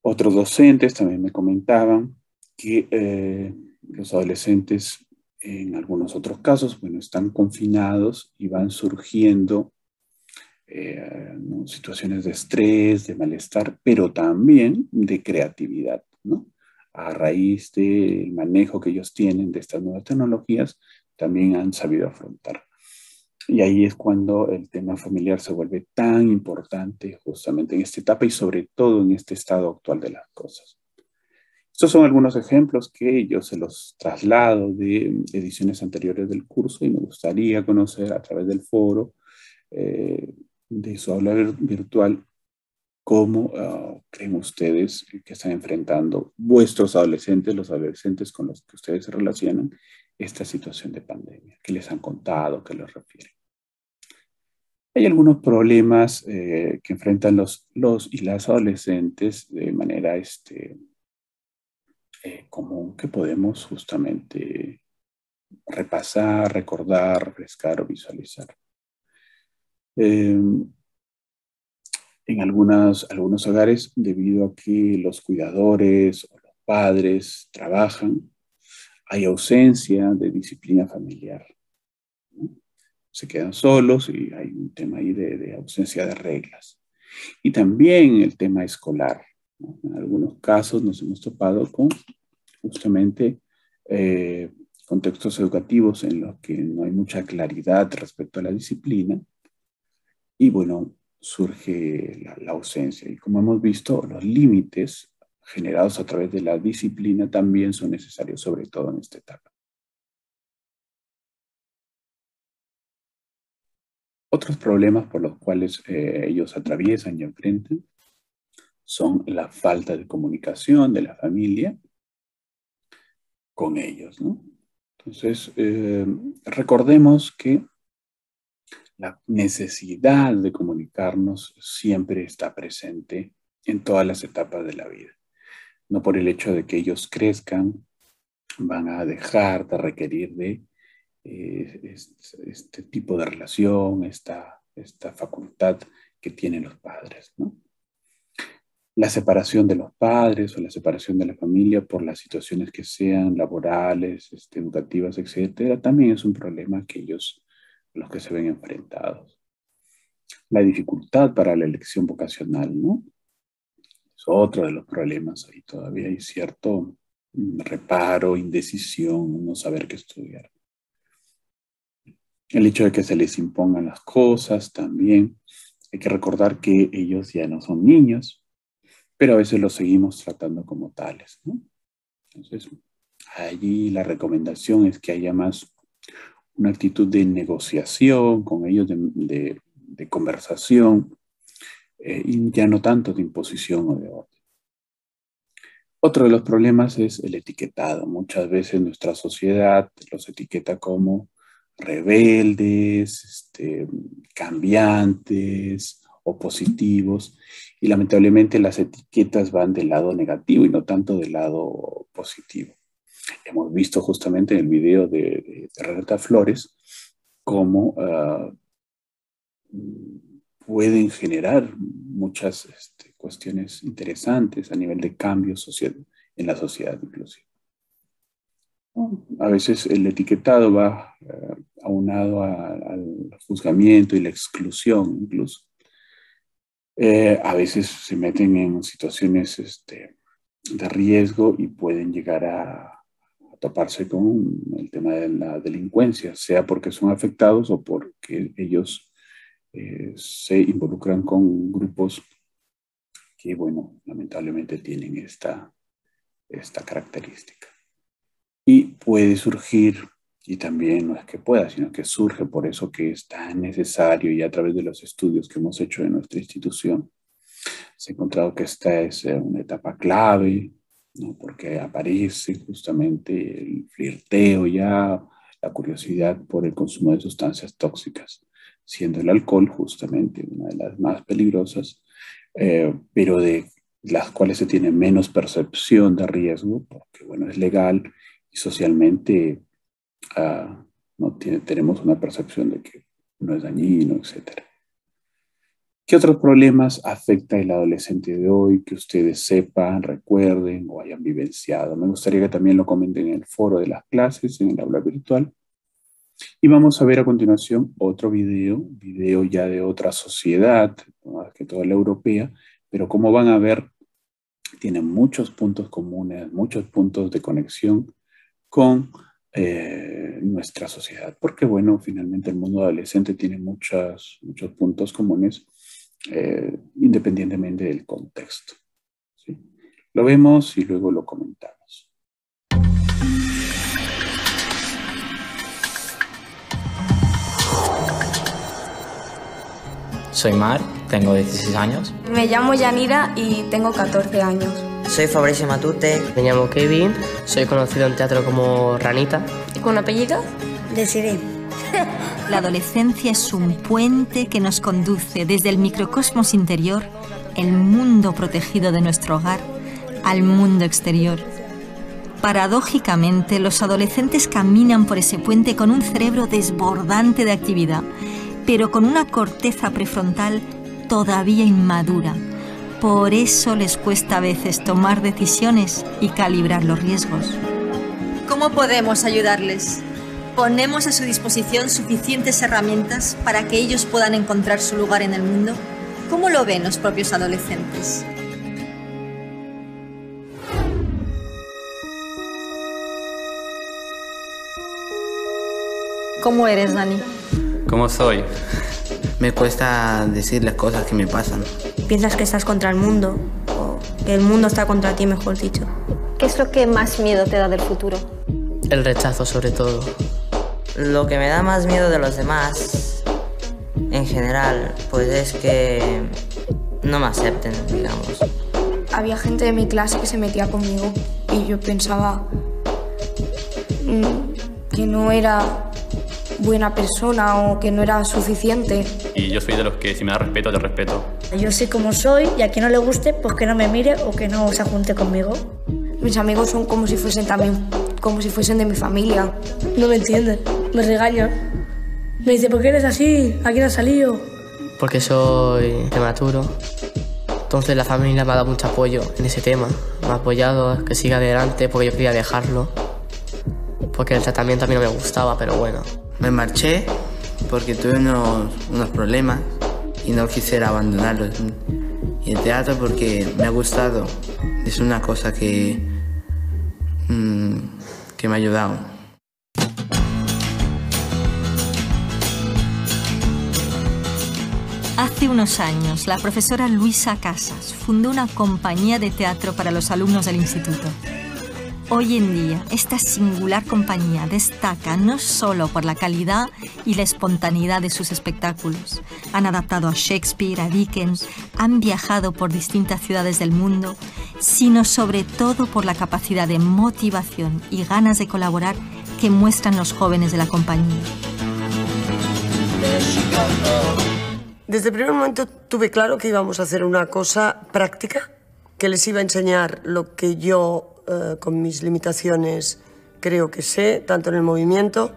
Otros docentes también me comentaban que los adolescentes en algunos otros casos, bueno, están confinados y van surgiendo ¿no? situaciones de estrés, de malestar, pero también de creatividad, ¿no? A raíz del manejo que ellos tienen de estas nuevas tecnologías, también han sabido afrontar. Y ahí es cuando el tema familiar se vuelve tan importante justamente en esta etapa y sobre todo en este estado actual de las cosas. Estos son algunos ejemplos que yo se los traslado de ediciones anteriores del curso y me gustaría conocer a través del foro de su aula virtual cómo creen ustedes que están enfrentando vuestros adolescentes, los adolescentes con los que ustedes se relacionan, esta situación de pandemia. ¿Qué les han contado? ¿Qué les refieren? Hay algunos problemas que enfrentan los y las adolescentes de manera común que podemos justamente repasar, recordar, refrescar o visualizar. En algunos hogares, debido a que los cuidadores o los padres trabajan, hay ausencia de disciplina familiar, ¿no? Se quedan solos y hay un tema ahí de ausencia de reglas. Y también el tema escolar, ¿no? En algunos casos nos hemos topado con justamente contextos educativos en los que no hay mucha claridad respecto a la disciplina y bueno, surge la ausencia. Y como hemos visto, los límites generados a través de la disciplina también son necesarios, sobre todo en esta etapa. Otros problemas por los cuales ellos atraviesan y enfrentan son la falta de comunicación de la familia con ellos, ¿no? Entonces, recordemos que la necesidad de comunicarnos siempre está presente en todas las etapas de la vida. No por el hecho de que ellos crezcan, van a dejar de requerir de este tipo de relación, esta facultad que tienen los padres, ¿no? La separación de los padres o la separación de la familia por las situaciones que sean laborales, educativas, etcétera, también es un problema que los que se ven enfrentados. La dificultad para la elección vocacional, ¿no? Es otro de los problemas. Ahí todavía hay cierto reparo, indecisión, no saber qué estudiar. El hecho de que se les impongan las cosas también. Hay que recordar que ellos ya no son niños, pero a veces los seguimos tratando como tales, ¿no? Entonces, allí la recomendación es que haya más una actitud de negociación con ellos, de conversación, y ya no tanto de imposición o de orden. Otro de los problemas es el etiquetado. Muchas veces nuestra sociedad los etiqueta como rebeldes, cambiantes, opositivos, y lamentablemente las etiquetas van del lado negativo y no tanto del lado positivo. Hemos visto justamente en el video de Renata Flores cómo pueden generar muchas cuestiones interesantes a nivel de cambio social en la sociedad inclusive. A veces el etiquetado va aunado al juzgamiento y la exclusión incluso. A veces se meten en situaciones de riesgo y pueden llegar a toparse con el tema de la delincuencia, sea porque son afectados o porque ellos se involucran con grupos que, bueno, lamentablemente tienen esta característica. Y puede surgir, y también no es que pueda, sino que surge por eso que es tan necesario y a través de los estudios que hemos hecho en nuestra institución, se ha encontrado que esta es una etapa clave, ¿no? Porque aparece justamente el flirteo ya, la curiosidad por el consumo de sustancias tóxicas, siendo el alcohol justamente una de las más peligrosas, pero de las cuales se tiene menos percepción de riesgo, porque bueno, es legal y socialmente no tenemos una percepción de que no es dañino, etc. ¿Qué otros problemas afecta el adolescente de hoy que ustedes sepan, recuerden o hayan vivenciado? Me gustaría que también lo comenten en el foro de las clases, en el aula virtual. Y vamos a ver a continuación otro video ya de otra sociedad, más que toda la europea, pero como van a ver, tienen muchos puntos comunes, muchos puntos de conexión con nuestra sociedad, porque bueno, finalmente el mundo adolescente tiene muchos puntos comunes, independientemente del contexto, ¿sí? Lo vemos y luego lo comentamos. Soy Mar, tengo 16 años. Me llamo Yanira y tengo 14 años. Soy Fabricio Matute. Me llamo Kevin, soy conocido en teatro como Ranita. ¿Y con apellido? Desiree. La adolescencia es un puente que nos conduce desde el microcosmos interior, el mundo protegido de nuestro hogar, al mundo exterior. Paradójicamente, los adolescentes caminan por ese puente con un cerebro desbordante de actividad, pero con una corteza prefrontal todavía inmadura. Por eso les cuesta a veces tomar decisiones y calibrar los riesgos. ¿Cómo podemos ayudarles? ¿Ponemos a su disposición suficientes herramientas para que ellos puedan encontrar su lugar en el mundo? ¿Cómo lo ven los propios adolescentes? ¿Cómo eres, Dani? ¿Cómo soy? Me cuesta decir las cosas que me pasan. ¿Piensas que estás contra el mundo? ¿O que el mundo está contra ti, mejor dicho? ¿Qué es lo que más miedo te da del futuro? El rechazo, sobre todo. Lo que me da más miedo de los demás, en general, pues es que no me acepten, digamos. Había gente de mi clase que se metía conmigo y yo pensaba que no era buena persona o que no era suficiente. Y yo soy de los que si me da respeto, te respeto. Yo soy como soy y a quien no le guste, pues que no me mire o que no se junte conmigo. Mis amigos son como si fuesen también, como si fuesen de mi familia. No me entienden, me regañan. Me dice, ¿por qué eres así? ¿A quién has salido? Porque soy prematuro. Entonces la familia me ha dado mucho apoyo en ese tema. Me ha apoyado a que siga adelante porque yo quería dejarlo. Porque el tratamiento a mí no me gustaba, pero bueno. Me marché porque tuve unos problemas y no quisiera abandonarlos. Y el teatro porque me ha gustado. Es una cosa que me ha ayudado. Hace unos años, la profesora Luisa Casas fundó una compañía de teatro para los alumnos del instituto. Hoy en día, esta singular compañía destaca no solo por la calidad y la espontaneidad de sus espectáculos. Han adaptado a Shakespeare, a Dickens, han viajado por distintas ciudades del mundo, sino sobre todo por la capacidad de motivación y ganas de colaborar que muestran los jóvenes de la compañía. Desde el primer momento tuve claro que íbamos a hacer una cosa práctica, que les iba a enseñar lo que yo, con mis limitaciones, creo que sé, tanto en el movimiento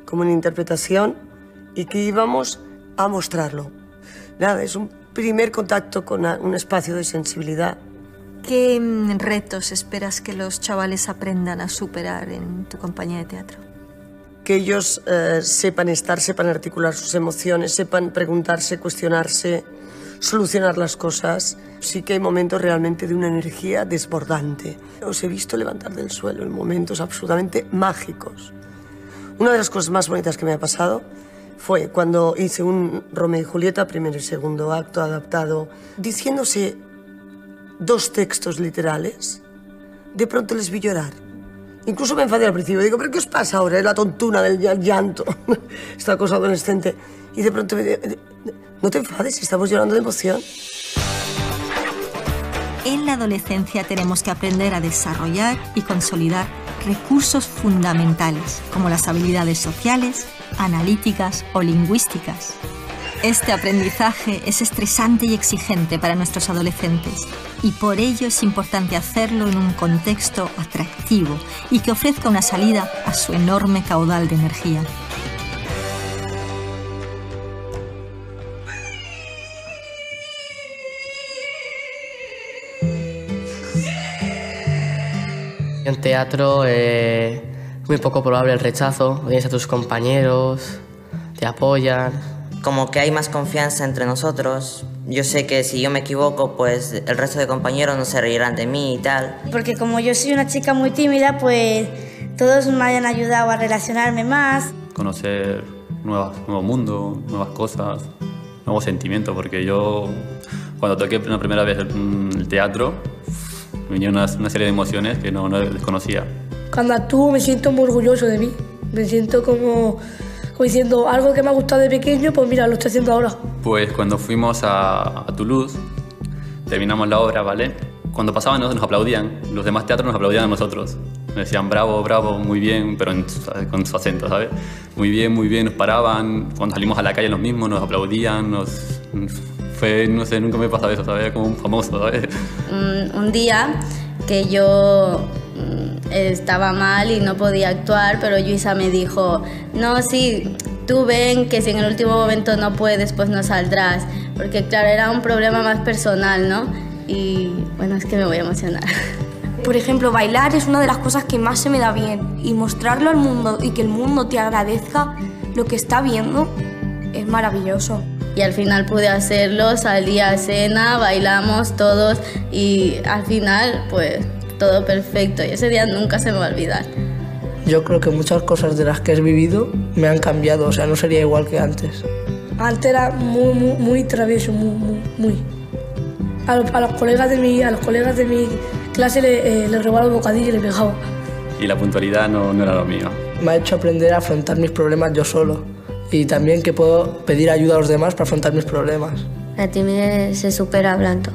como en interpretación, y que íbamos a mostrarlo. Nada, es un primer contacto con un espacio de sensibilidad. ¿Qué retos esperas que los chavales aprendan a superar en tu compañía de teatro? Que ellos sepan estar, sepan articular sus emociones, sepan preguntarse, cuestionarse, solucionar las cosas. Sí que hay momentos realmente de una energía desbordante. Os he visto levantar del suelo en momentos absolutamente mágicos. Una de las cosas más bonitas que me ha pasado fue cuando hice un Romeo y Julieta, primero y segundo acto adaptado, diciéndose dos textos literales. De pronto les vi llorar. Incluso me enfadé al principio. Digo, ¿pero qué os pasa ahora? Es la tontuna del llanto. Esta cosa adolescente. Y de pronto me digo, no te enfades, estamos llorando de emoción. En la adolescencia tenemos que aprender a desarrollar y consolidar recursos fundamentales, como las habilidades sociales, analíticas o lingüísticas. Este aprendizaje es estresante y exigente para nuestros adolescentes y por ello es importante hacerlo en un contexto atractivo y que ofrezca una salida a su enorme caudal de energía. En teatro es muy poco probable el rechazo, vienes a tus compañeros, te apoyan. Como que hay más confianza entre nosotros. Yo sé que si yo me equivoco, pues el resto de compañeros no se reirán de mí y tal. Porque como yo soy una chica muy tímida, pues todos me hayan ayudado a relacionarme más. Conocer nuevo mundo, nuevas cosas, nuevos sentimientos, porque yo cuando toqué la primera vez el teatro me vinieron una serie de emociones que no desconocía. Cuando actúo me siento muy orgulloso de mí. Me siento como diciendo algo que me ha gustado de pequeño, pues mira, lo estoy haciendo ahora. Pues cuando fuimos a Toulouse, terminamos la obra, ¿vale? Cuando pasaban nos aplaudían, los demás teatros nos aplaudían a nosotros. Nos decían bravo, bravo, muy bien, pero con su acento, ¿sabes? Muy bien, nos paraban. Cuando salimos a la calle los mismos nos aplaudían, fue, no sé, nunca me pasaba eso, ¿sabes? Como un famoso, ¿sabes? Un día que yo estaba mal y no podía actuar, pero Luisa me dijo, no, sí, tú ven que si en el último momento no puedes, pues no saldrás. Porque claro, era un problema más personal, ¿no? Y bueno, es que me voy a emocionar. Por ejemplo, bailar es una de las cosas que más se me da bien, y mostrarlo al mundo y que el mundo te agradezca lo que está viendo es maravilloso. Y al final pude hacerlo, salí a escena, bailamos todos y al final pues todo perfecto y ese día nunca se me va a olvidar. Yo creo que muchas cosas de las que he vivido me han cambiado, o sea, no sería igual que antes. Antes era muy travieso, muy. A los colegas de mi clase les robaba los bocadillos y les pegaba. Y la puntualidad no era lo mío. Me ha hecho aprender a afrontar mis problemas yo solo y también que puedo pedir ayuda a los demás para afrontar mis problemas. La timidez se supera hablando.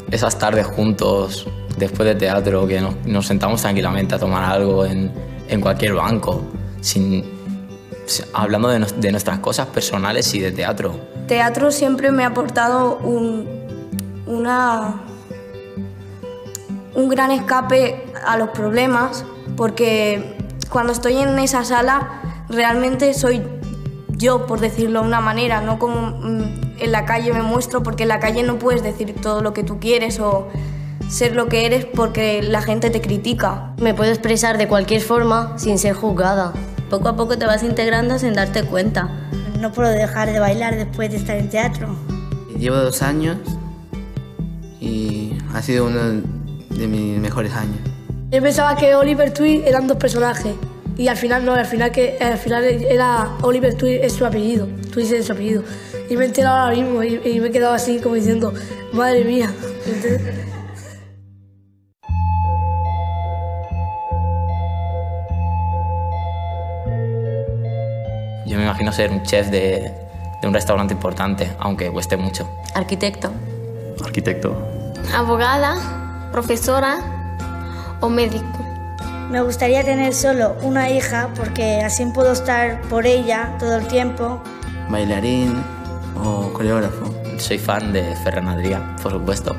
Esas tardes juntos, después de teatro, que nos sentamos tranquilamente a tomar algo en cualquier banco, hablando de nuestras cosas personales y de teatro. Teatro siempre me ha aportado un gran escape a los problemas, porque cuando estoy en esa sala realmente soy yo, por decirlo de una manera, no como en la calle me muestro, porque en la calle no puedes decir todo lo que tú quieres o ser lo que eres porque la gente te critica. Me puedo expresar de cualquier forma sin ser juzgada. Poco a poco te vas integrando sin darte cuenta. No puedo dejar de bailar después de estar en teatro. Llevo 2 años y ha sido uno de mis mejores años. Yo pensaba que Oliver Twist eran 2 personajes y al final no, al final era Oliver Twist es su apellido, Twist es su apellido. Y me he enterado ahora mismo y me he quedado así como diciendo, madre mía. Yo me imagino ser un chef de un restaurante importante, aunque cueste mucho. Arquitecto. Abogada, profesora o médico. Me gustaría tener solo una hija porque así puedo estar por ella todo el tiempo. Bailarín o coreógrafo. Soy fan de Ferran Adrià, por supuesto.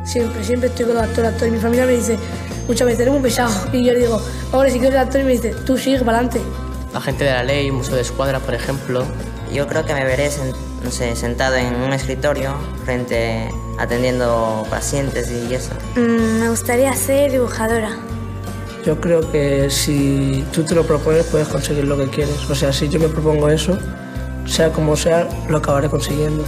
Siempre estoy con los actores. Y mi familia me dice, muchas veces eres muy pesado. Y yo le digo, ahora si quiero ser actor, y me dice, tú sigue para adelante. Agente de la ley, museo de escuadra, por ejemplo. Yo creo que me veré sentado en un escritorio atendiendo pacientes y eso. Me gustaría ser dibujadora. Yo creo que si tú te lo propones puedes conseguir lo que quieres. O sea, si yo me propongo eso, sea como sea, lo acabaré consiguiendo.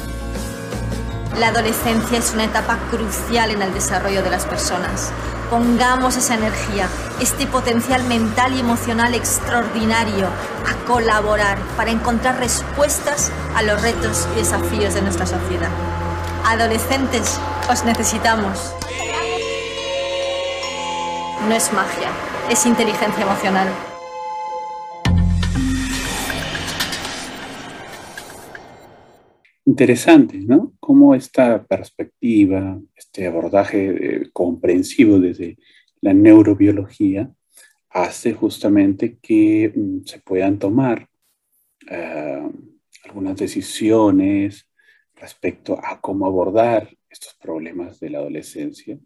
La adolescencia es una etapa crucial en el desarrollo de las personas. Pongamos esa energía, este potencial mental y emocional extraordinario a colaborar para encontrar respuestas a los retos y desafíos de nuestra sociedad. Adolescentes, os necesitamos. No es magia, es inteligencia emocional. Interesante, ¿no? Cómo esta perspectiva, este abordaje comprensivo desde la neurobiología hace justamente que se puedan tomar algunas decisiones respecto a cómo abordar estos problemas de la adolescencia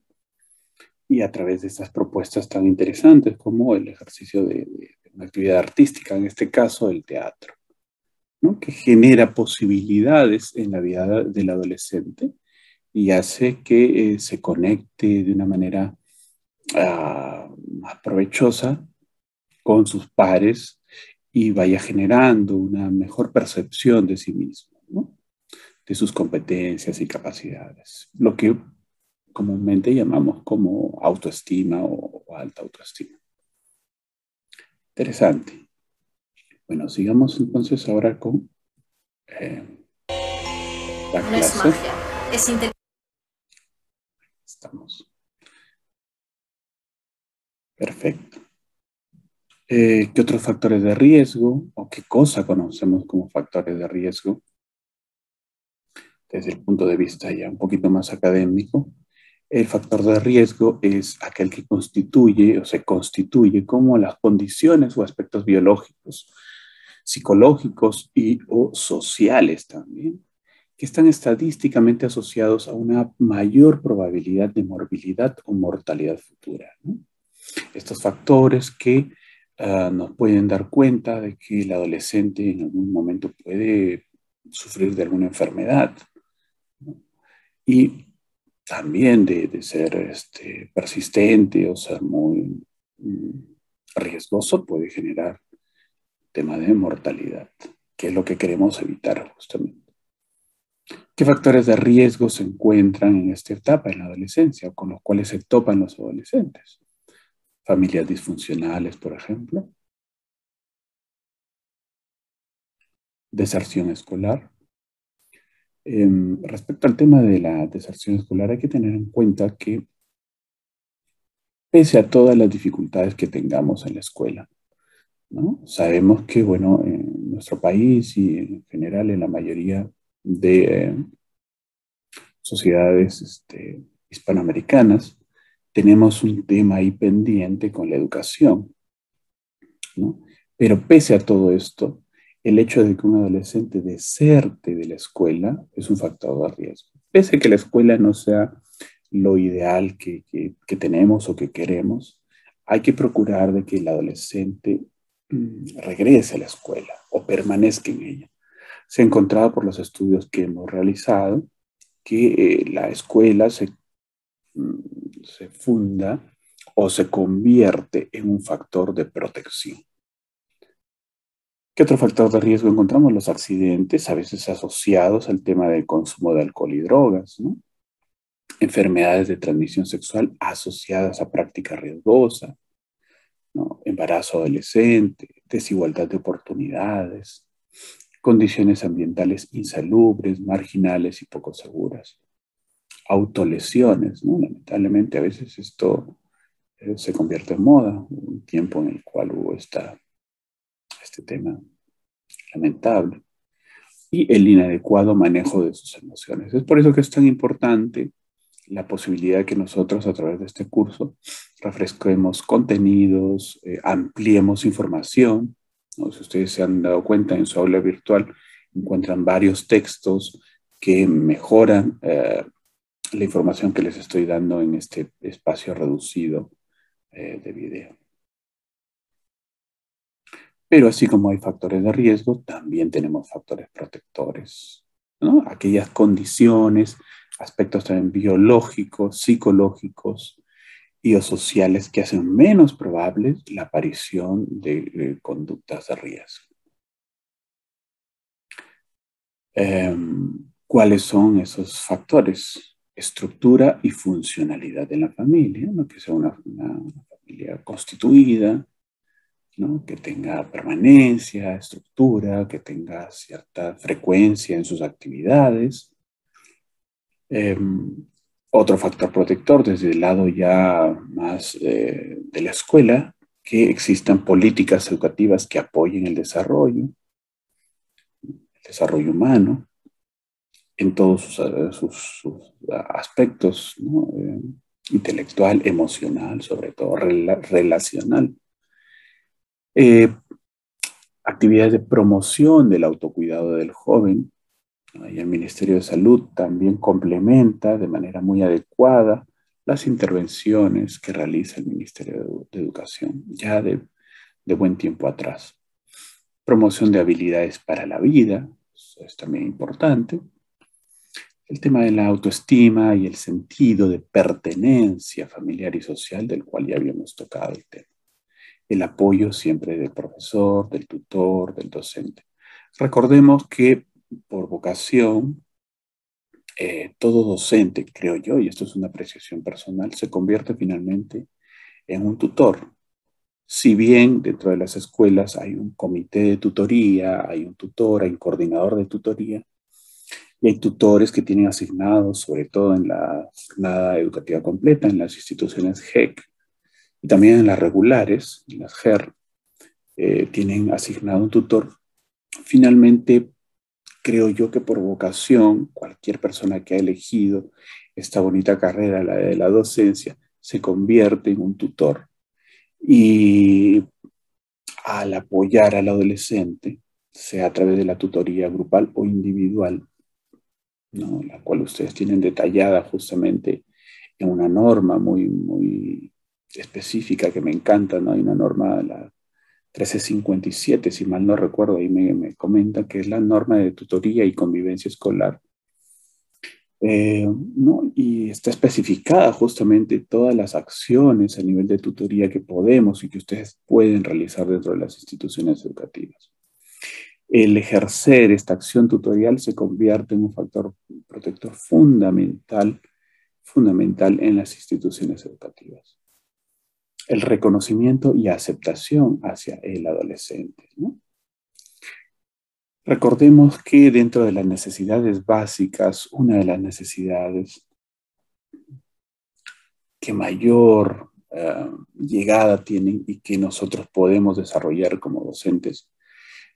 y a través de estas propuestas tan interesantes como el ejercicio de una actividad artística, en este caso el teatro, ¿no? Que genera posibilidades en la vida del adolescente y hace que se conecte de una manera más provechosa con sus pares y vaya generando una mejor percepción de sí mismo, ¿no? De sus competencias y capacidades, lo que comúnmente llamamos como autoestima o alta autoestima. Interesante. Bueno, sigamos entonces ahora con la clase. No es magia, es inteligencia. Estamos. Perfecto. ¿Qué otros factores de riesgo o qué cosa conocemos como factores de riesgo? Desde el punto de vista ya un poquito más académico, el factor de riesgo es aquel que constituye o se constituye como las condiciones o aspectos biológicos, psicológicos y o sociales también, que están estadísticamente asociados a una mayor probabilidad de morbilidad o mortalidad futura, ¿no? Estos factores que nos pueden dar cuenta de que el adolescente en algún momento puede sufrir de alguna enfermedad, ¿no? Y también de ser persistente o ser muy riesgoso puede generar tema de mortalidad, que es lo que queremos evitar justamente. ¿Qué factores de riesgo se encuentran en esta etapa, en la adolescencia, o con los cuales se topan los adolescentes? Familias disfuncionales, por ejemplo. Deserción escolar. Respecto al tema de la deserción escolar, hay que tener en cuenta que pese a todas las dificultades que tengamos en la escuela, ¿no? Sabemos que, bueno, en nuestro país y en general en la mayoría de sociedades hispanoamericanas, tenemos un tema ahí pendiente con la educación, ¿no? Pero pese a todo esto, el hecho de que un adolescente deserte de la escuela es un factor de riesgo. Pese a que la escuela no sea lo ideal que tenemos o que queremos, hay que procurar de que el adolescente regrese a la escuela o permanezca en ella. Se ha encontrado por los estudios que hemos realizado que la escuela se funda o se convierte en un factor de protección. ¿Qué otro factor de riesgo encontramos? Los accidentes, a veces asociados al tema del consumo de alcohol y drogas, ¿no? Enfermedades de transmisión sexual asociadas a práctica riesgosa, ¿no? Embarazo adolescente, desigualdad de oportunidades, condiciones ambientales insalubres, marginales y poco seguras, autolesiones, ¿no? Lamentablemente a veces esto se convierte en moda, un tiempo en el cual hubo este tema lamentable, y el inadecuado manejo de sus emociones. Es por eso que es tan importante la posibilidad de que nosotros a través de este curso refresquemos contenidos, ampliemos información, ¿no? Si ustedes se han dado cuenta, en su aula virtual encuentran varios textos que mejoran la información que les estoy dando en este espacio reducido de video. Pero así como hay factores de riesgo, también tenemos factores protectores, ¿no? Aquellas condiciones, aspectos también biológicos, psicológicos y o sociales que hacen menos probable la aparición de conductas de riesgo. ¿Cuáles son esos factores? Estructura y funcionalidad de la familia, ¿no? Que sea una familia constituida, ¿no? Que tenga permanencia, estructura, que tenga cierta frecuencia en sus actividades. Otro factor protector desde el lado ya más de la escuela, que existan políticas educativas que apoyen el desarrollo humano en todos sus aspectos, ¿no? Intelectual, emocional, sobre todo relacional. Actividades de promoción del autocuidado del joven, ¿no? Y el Ministerio de Salud también complementa de manera muy adecuada las intervenciones que realiza el Ministerio de Educación ya de buen tiempo atrás. Promoción de habilidades para la vida, eso es también importante. El tema de la autoestima y el sentido de pertenencia familiar y social, del cual ya habíamos tocado el tema. El apoyo siempre del profesor, del tutor, del docente. Recordemos que por vocación, todo docente, creo yo, y esto es una apreciación personal, se convierte finalmente en un tutor. Si bien dentro de las escuelas hay un comité de tutoría, hay un tutor, hay un coordinador de tutoría, y hay tutores que tienen asignados, sobre todo en la jornada educativa completa, en las instituciones GEC, Y también en las regulares, en las GER, tienen asignado un tutor. Finalmente, creo yo que por vocación, cualquier persona que ha elegido esta bonita carrera, la de la docencia, se convierte en un tutor. Y al apoyar al adolescente, sea a través de la tutoría grupal o individual, ¿no?, la cual ustedes tienen detallada justamente en una norma muy específica que me encanta, ¿no? Hay una norma, la 1357, si mal no recuerdo, ahí me comenta que es la norma de tutoría y convivencia escolar, ¿no? Y está especificada justamente todas las acciones a nivel de tutoría que podemos y que ustedes pueden realizar dentro de las instituciones educativas. El ejercer esta acción tutorial se convierte en un factor protector fundamental en las instituciones educativas. El reconocimiento y aceptación hacia el adolescente, ¿no? Recordemos que dentro de las necesidades básicas, una de las necesidades que mayor llegada tienen y que nosotros podemos desarrollar como docentes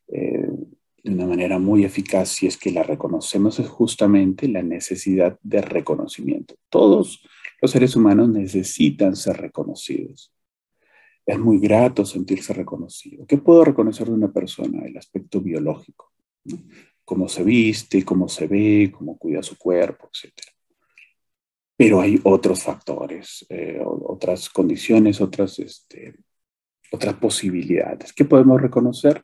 de una manera muy eficaz, si es que la reconocemos, es justamente la necesidad de reconocimiento. Todos los seres humanos necesitan ser reconocidos. Es muy grato sentirse reconocido. ¿Qué puedo reconocer de una persona? El aspecto biológico, ¿no? Cómo se viste, cómo se ve, cómo cuida su cuerpo, etc. Pero hay otros factores, otras condiciones, otras posibilidades. ¿Qué podemos reconocer?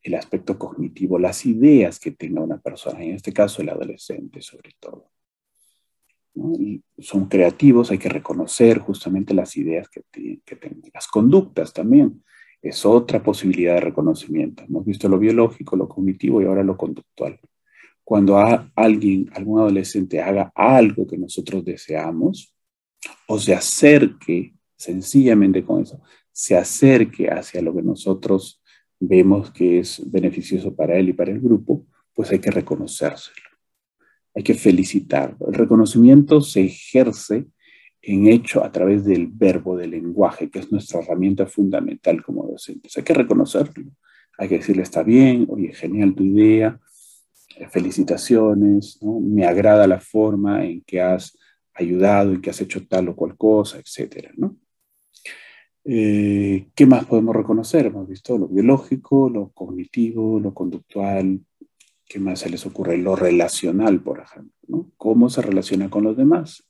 El aspecto cognitivo, las ideas que tenga una persona, en este caso el adolescente sobre todo, ¿no? Y son creativos, hay que reconocer justamente las ideas que tengan. Las conductas también es otra posibilidad de reconocimiento. Hemos visto lo biológico, lo cognitivo y ahora lo conductual. Cuando algún adolescente haga algo que nosotros deseamos o se acerque sencillamente con eso, se acerque hacia lo que nosotros vemos que es beneficioso para él y para el grupo, pues hay que reconocérselo. Hay que felicitarlo. El reconocimiento se ejerce en hecho a través del verbo, del lenguaje, que es nuestra herramienta fundamental como docentes. Hay que reconocerlo. Hay que decirle, está bien, oye, genial tu idea, felicitaciones, ¿no? Me agrada la forma en que has ayudado y que has hecho tal o cual cosa, etcétera, ¿no? ¿Qué más podemos reconocer? Hemos visto lo biológico, lo cognitivo, lo conductual. ¿Qué más se les ocurre? Lo relacional, por ejemplo, ¿no? ¿Cómo se relaciona con los demás?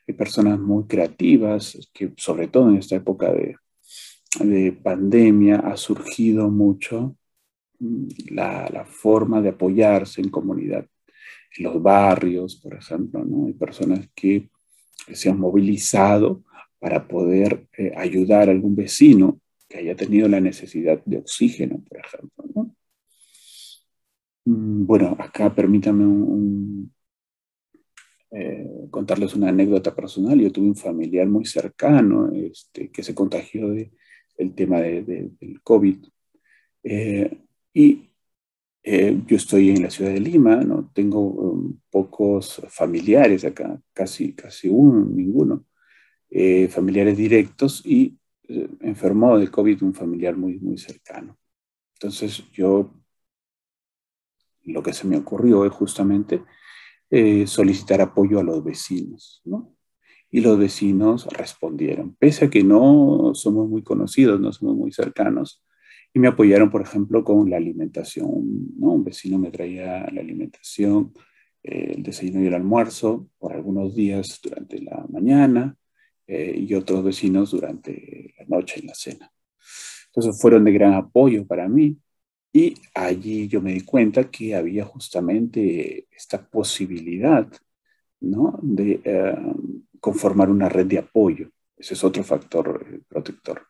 Hay personas muy creativas que, sobre todo en esta época de pandemia, ha surgido mucho la forma de apoyarse en comunidad. En los barrios, por ejemplo, ¿no? Hay personas que se han movilizado para poder ayudar a algún vecino que haya tenido la necesidad de oxígeno, por ejemplo, ¿no? Bueno, acá permítame contarles una anécdota personal. Yo tuve un familiar muy cercano que se contagió del tema del COVID. Yo estoy en la ciudad de Lima, ¿no? Tengo pocos familiares acá, casi ninguno. Familiares directos y enfermó de COVID un familiar muy cercano. Entonces lo que se me ocurrió es justamente solicitar apoyo a los vecinos, ¿no? Y los vecinos respondieron, pese a que no somos muy conocidos, no somos muy cercanos, y me apoyaron, por ejemplo, con la alimentación, ¿no? Un vecino me traía la alimentación, el desayuno y el almuerzo por algunos días durante la mañana, y otros vecinos durante la noche en la cena. Entonces fueron de gran apoyo para mí y allí yo me di cuenta que había justamente esta posibilidad, ¿no? De conformar una red de apoyo. Ese es otro factor protector.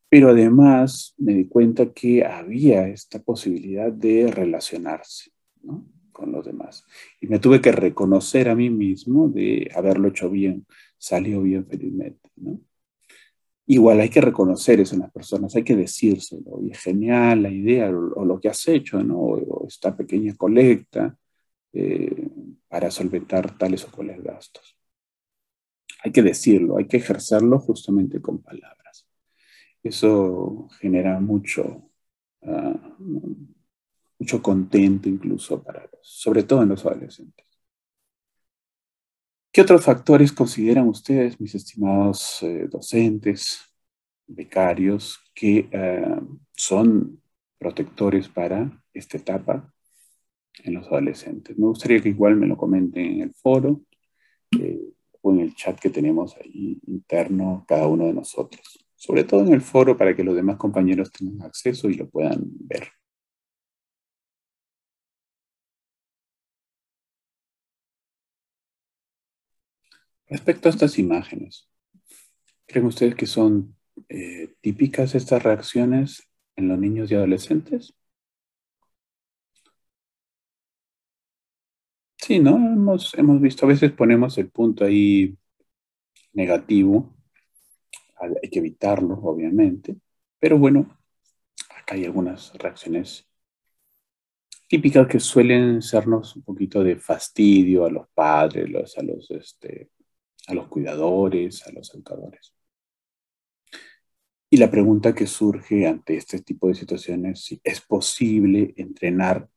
Pero además me di cuenta que había esta posibilidad de relacionarse, ¿no? Con los demás. Y me tuve que reconocer a mí mismo de haberlo hecho bien, salió bien felizmente, ¿no? Igual hay que reconocer eso en las personas, hay que decírselo, y es genial la idea o lo que has hecho, ¿no? O esta pequeña colecta para solventar tales o cuales gastos. hay que decirlo, hay que ejercerlo justamente con palabras. Eso genera mucho contento incluso sobre todo en los adolescentes. ¿Qué otros factores consideran ustedes, mis estimados docentes, becarios, que son protectores para esta etapa en los adolescentes? Me gustaría que igual me lo comenten en el foro o en el chat que tenemos ahí interno cada uno de nosotros. Sobre todo en el foro para que los demás compañeros tengan acceso y lo puedan ver. Respecto a estas imágenes, ¿creen ustedes que son típicas estas reacciones en los niños y adolescentes? Sí, ¿no? Hemos visto, a veces ponemos el punto ahí negativo, hay que evitarlo, obviamente, pero bueno, acá hay algunas reacciones típicas que suelen sernos un poquito de fastidio a los padres, a los cuidadores, a los educadores. Y la pregunta que surge ante este tipo de situaciones, si es posible entrenar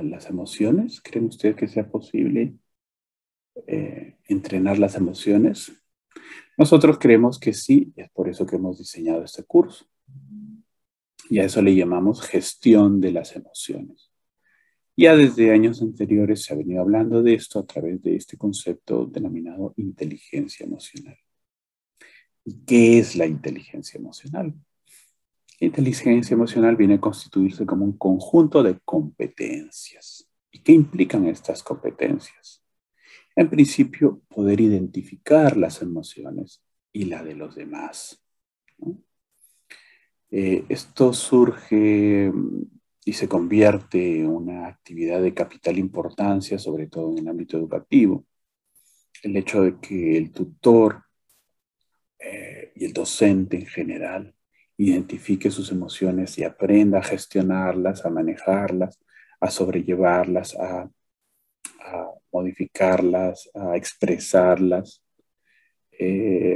las emociones. ¿Creen ustedes que sea posible entrenar las emociones? Nosotros creemos que sí, es por eso que hemos diseñado este curso. Y a eso le llamamos gestión de las emociones. Ya desde años anteriores se ha venido hablando de esto a través de este concepto denominado inteligencia emocional. ¿Y qué es la inteligencia emocional? La inteligencia emocional viene a constituirse como un conjunto de competencias. ¿Y qué implican estas competencias? En principio, poder identificar las emociones y la de los demás, ¿no? Esto surge y se convierte en una actividad de capital importancia, sobre todo en el ámbito educativo. El hecho de que el tutor y el docente en general identifique sus emociones y aprenda a gestionarlas, a manejarlas, a sobrellevarlas, a modificarlas, a expresarlas,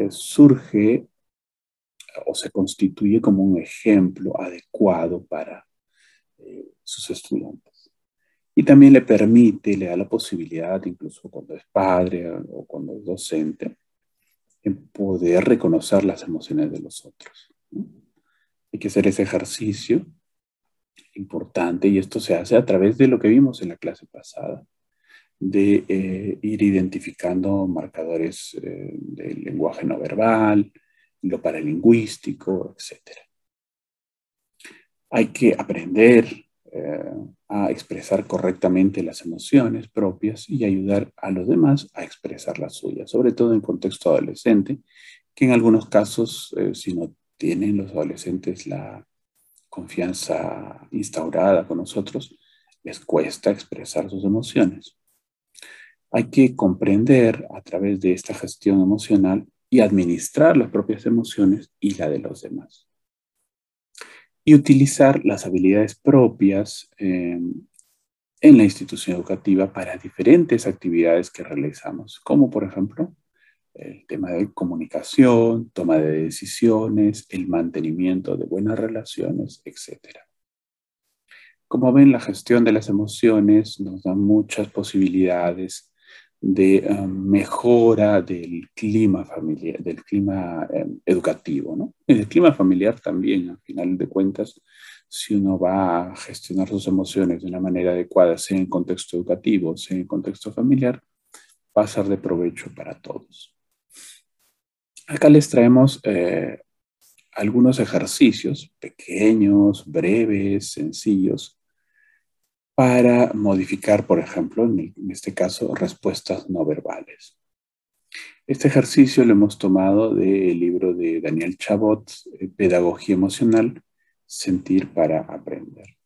surge o se constituye como un ejemplo adecuado para sus estudiantes. Y también le da la posibilidad, incluso cuando es padre o cuando es docente, en poder reconocer las emociones de los otros, ¿no? Hay que hacer ese ejercicio importante y esto se hace a través de lo que vimos en la clase pasada, de ir identificando marcadores del lenguaje no verbal, lo paralingüístico, etc. Hay que aprender a expresar correctamente las emociones propias y ayudar a los demás a expresar las suyas, sobre todo en contexto adolescente, que en algunos casos, si no tienen los adolescentes la confianza instaurada con nosotros, les cuesta expresar sus emociones. Hay que comprender a través de esta gestión emocional y administrar las propias emociones y la de los demás. Y utilizar las habilidades propias en la institución educativa para diferentes actividades que realizamos, como por ejemplo el tema de comunicación, toma de decisiones, el mantenimiento de buenas relaciones, etc. Como ven, la gestión de las emociones nos da muchas posibilidades de mejora del clima familiar, del clima educativo, ¿no? El clima familiar también, al final de cuentas, si uno va a gestionar sus emociones de una manera adecuada, sea en contexto educativo, sea en contexto familiar, va a ser de provecho para todos. Acá les traemos algunos ejercicios pequeños, breves, sencillos, para modificar, por ejemplo, en este caso, respuestas no verbales. Este ejercicio lo hemos tomado del libro de Daniel Chabot, Pedagogía Emocional, Sentir para Aprender.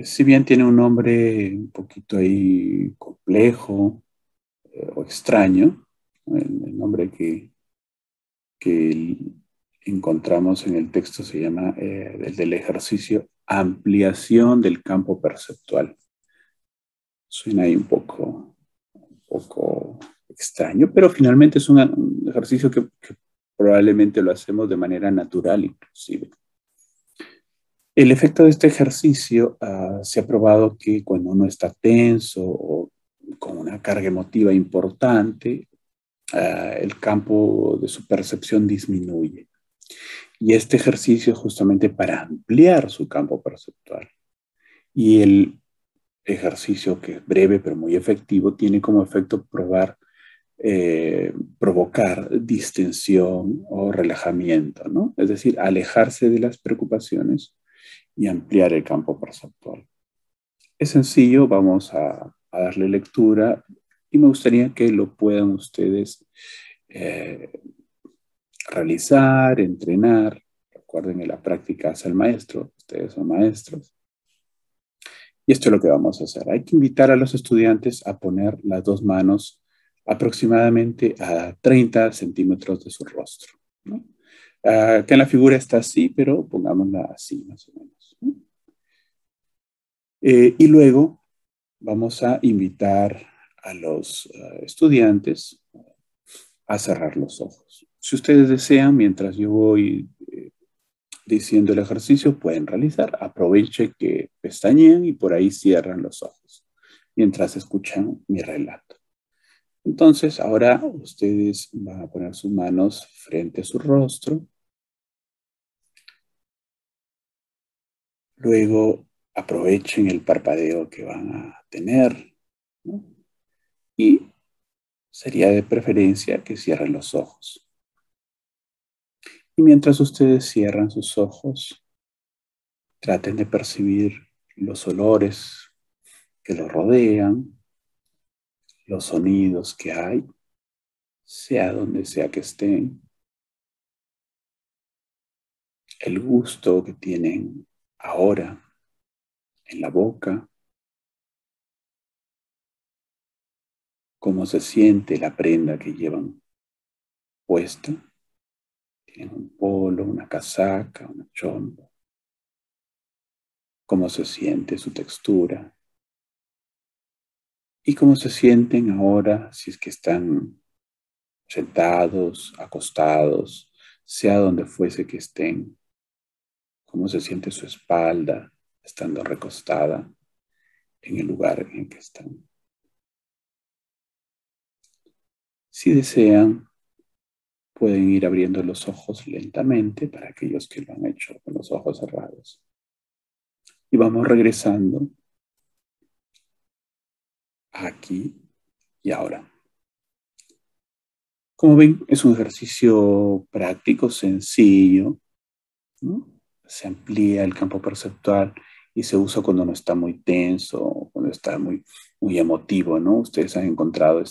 Si bien tiene un nombre un poquito ahí complejo o extraño, el nombre que encontramos en el texto se llama el del ejercicio ampliación del campo perceptual. Suena ahí un poco extraño, pero finalmente es un ejercicio que probablemente lo hacemos de manera natural inclusive. El efecto de este ejercicio se ha probado que cuando uno está tenso o con una carga emotiva importante, el campo de su percepción disminuye. Y este ejercicio es justamente para ampliar su campo perceptual. Y el ejercicio, que es breve pero muy efectivo, tiene como efecto provocar distensión o relajamiento, ¿no? Es decir, alejarse de las preocupaciones y ampliar el campo perceptual. Es sencillo, vamos a darle lectura y me gustaría que lo puedan ustedes realizar, entrenar. Recuerden que la práctica hace el maestro, ustedes son maestros. Y esto es lo que vamos a hacer. Hay que invitar a los estudiantes a poner las dos manos aproximadamente a 30 centímetros de su rostro, ¿no? Que en la figura está así, pero pongámosla así más o menos, ¿no? Y luego vamos a invitar a los estudiantes a cerrar los ojos. Si ustedes desean, mientras yo voy diciendo el ejercicio, pueden realizar. Aprovechen que pestañean y por ahí cierran los ojos mientras escuchan mi relato. Entonces, ahora ustedes van a poner sus manos frente a su rostro. Luego, aprovechen el parpadeo que van a tener, ¿no? Y sería de preferencia que cierren los ojos. Y mientras ustedes cierran sus ojos, traten de percibir los olores que los rodean, los sonidos que hay, sea donde sea que estén, el gusto que tienen ahora en la boca, cómo se siente la prenda que llevan puesta. Tienen un polo, una casaca, una chompa. Cómo se siente su textura. Y cómo se sienten ahora si es que están sentados, acostados, sea donde fuese que estén. Cómo se siente su espalda estando recostada en el lugar en el que están. Si desean, pueden ir abriendo los ojos lentamente para aquellos que lo han hecho con los ojos cerrados. Y vamos regresando aquí y ahora. Como ven, es un ejercicio práctico, sencillo, ¿no? Se amplía el campo perceptual y se usa cuando uno está muy tenso, cuando está muy emotivo, ¿no? Ustedes han encontrado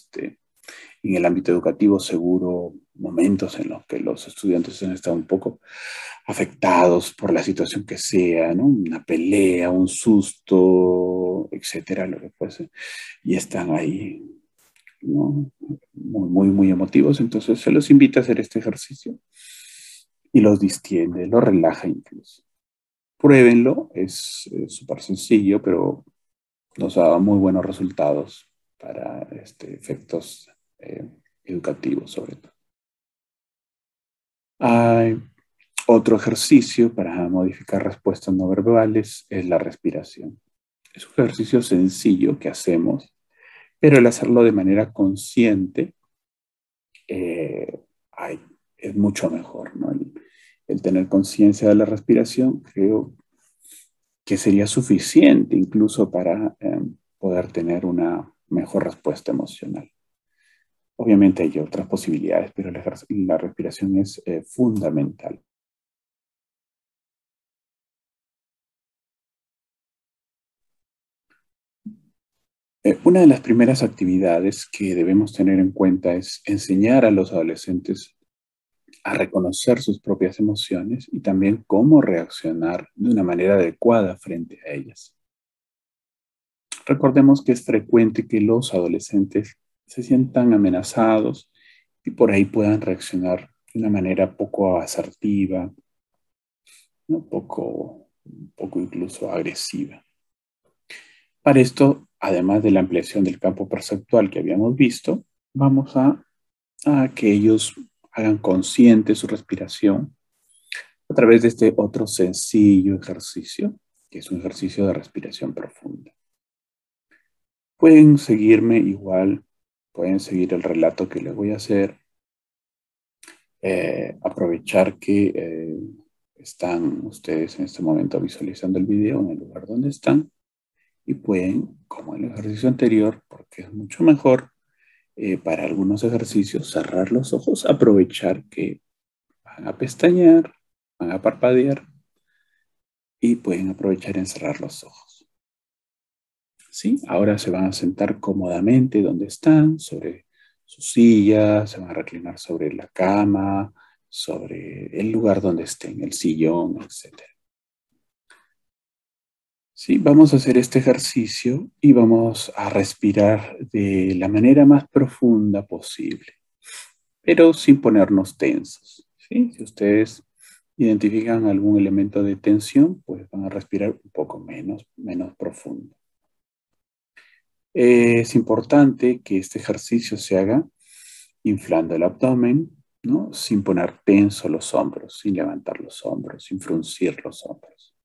en el ámbito educativo seguro momentos en los que los estudiantes han estado un poco afectados por la situación que sea, ¿no? Una pelea, un susto, etcétera, lo que fuese, y están ahí, ¿no? Muy emotivos. Entonces se los invita a hacer este ejercicio y los distiende, los relaja incluso. Pruébenlo, es súper sencillo, pero nos da muy buenos resultados para efectos educativos sobre todo. Hay otro ejercicio para modificar respuestas no verbales, es la respiración. Es un ejercicio sencillo que hacemos, pero el hacerlo de manera consciente es mucho mejor, ¿no? El tener conciencia de la respiración creo que sería suficiente incluso para poder tener mejor respuesta emocional. Obviamente hay otras posibilidades, pero la respiración es fundamental. Una de las primeras actividades que debemos tener en cuenta es enseñar a los adolescentes a reconocer sus propias emociones y también cómo reaccionar de una manera adecuada frente a ellas. Recordemos que es frecuente que los adolescentes se sientan amenazados y por ahí puedan reaccionar de una manera poco asertiva, ¿no? poco incluso agresiva. Para esto, además de la ampliación del campo perceptual que habíamos visto, vamos a que ellos hagan consciente su respiración a través de este otro sencillo ejercicio, que es un ejercicio de respiración profunda. Pueden seguirme igual, pueden seguir el relato que les voy a hacer, aprovechar que están ustedes en este momento visualizando el video en el lugar donde están y pueden, como en el ejercicio anterior, porque es mucho mejor para algunos ejercicios, cerrar los ojos, aprovechar que van a pestañear, van a parpadear y pueden aprovechar en cerrar los ojos. ¿Sí? Ahora se van a sentar cómodamente donde están, sobre su silla, se van a reclinar sobre la cama, sobre el lugar donde estén, el sillón, etc. Sí, vamos a hacer este ejercicio y vamos a respirar de la manera más profunda posible, pero sin ponernos tensos. ¿Sí? Si ustedes identifican algún elemento de tensión, pues van a respirar un poco menos profundo. Es importante que este ejercicio se haga inflando el abdomen, ¿no? Sin poner tenso los hombros, sin levantar los hombros, sin fruncir los hombros.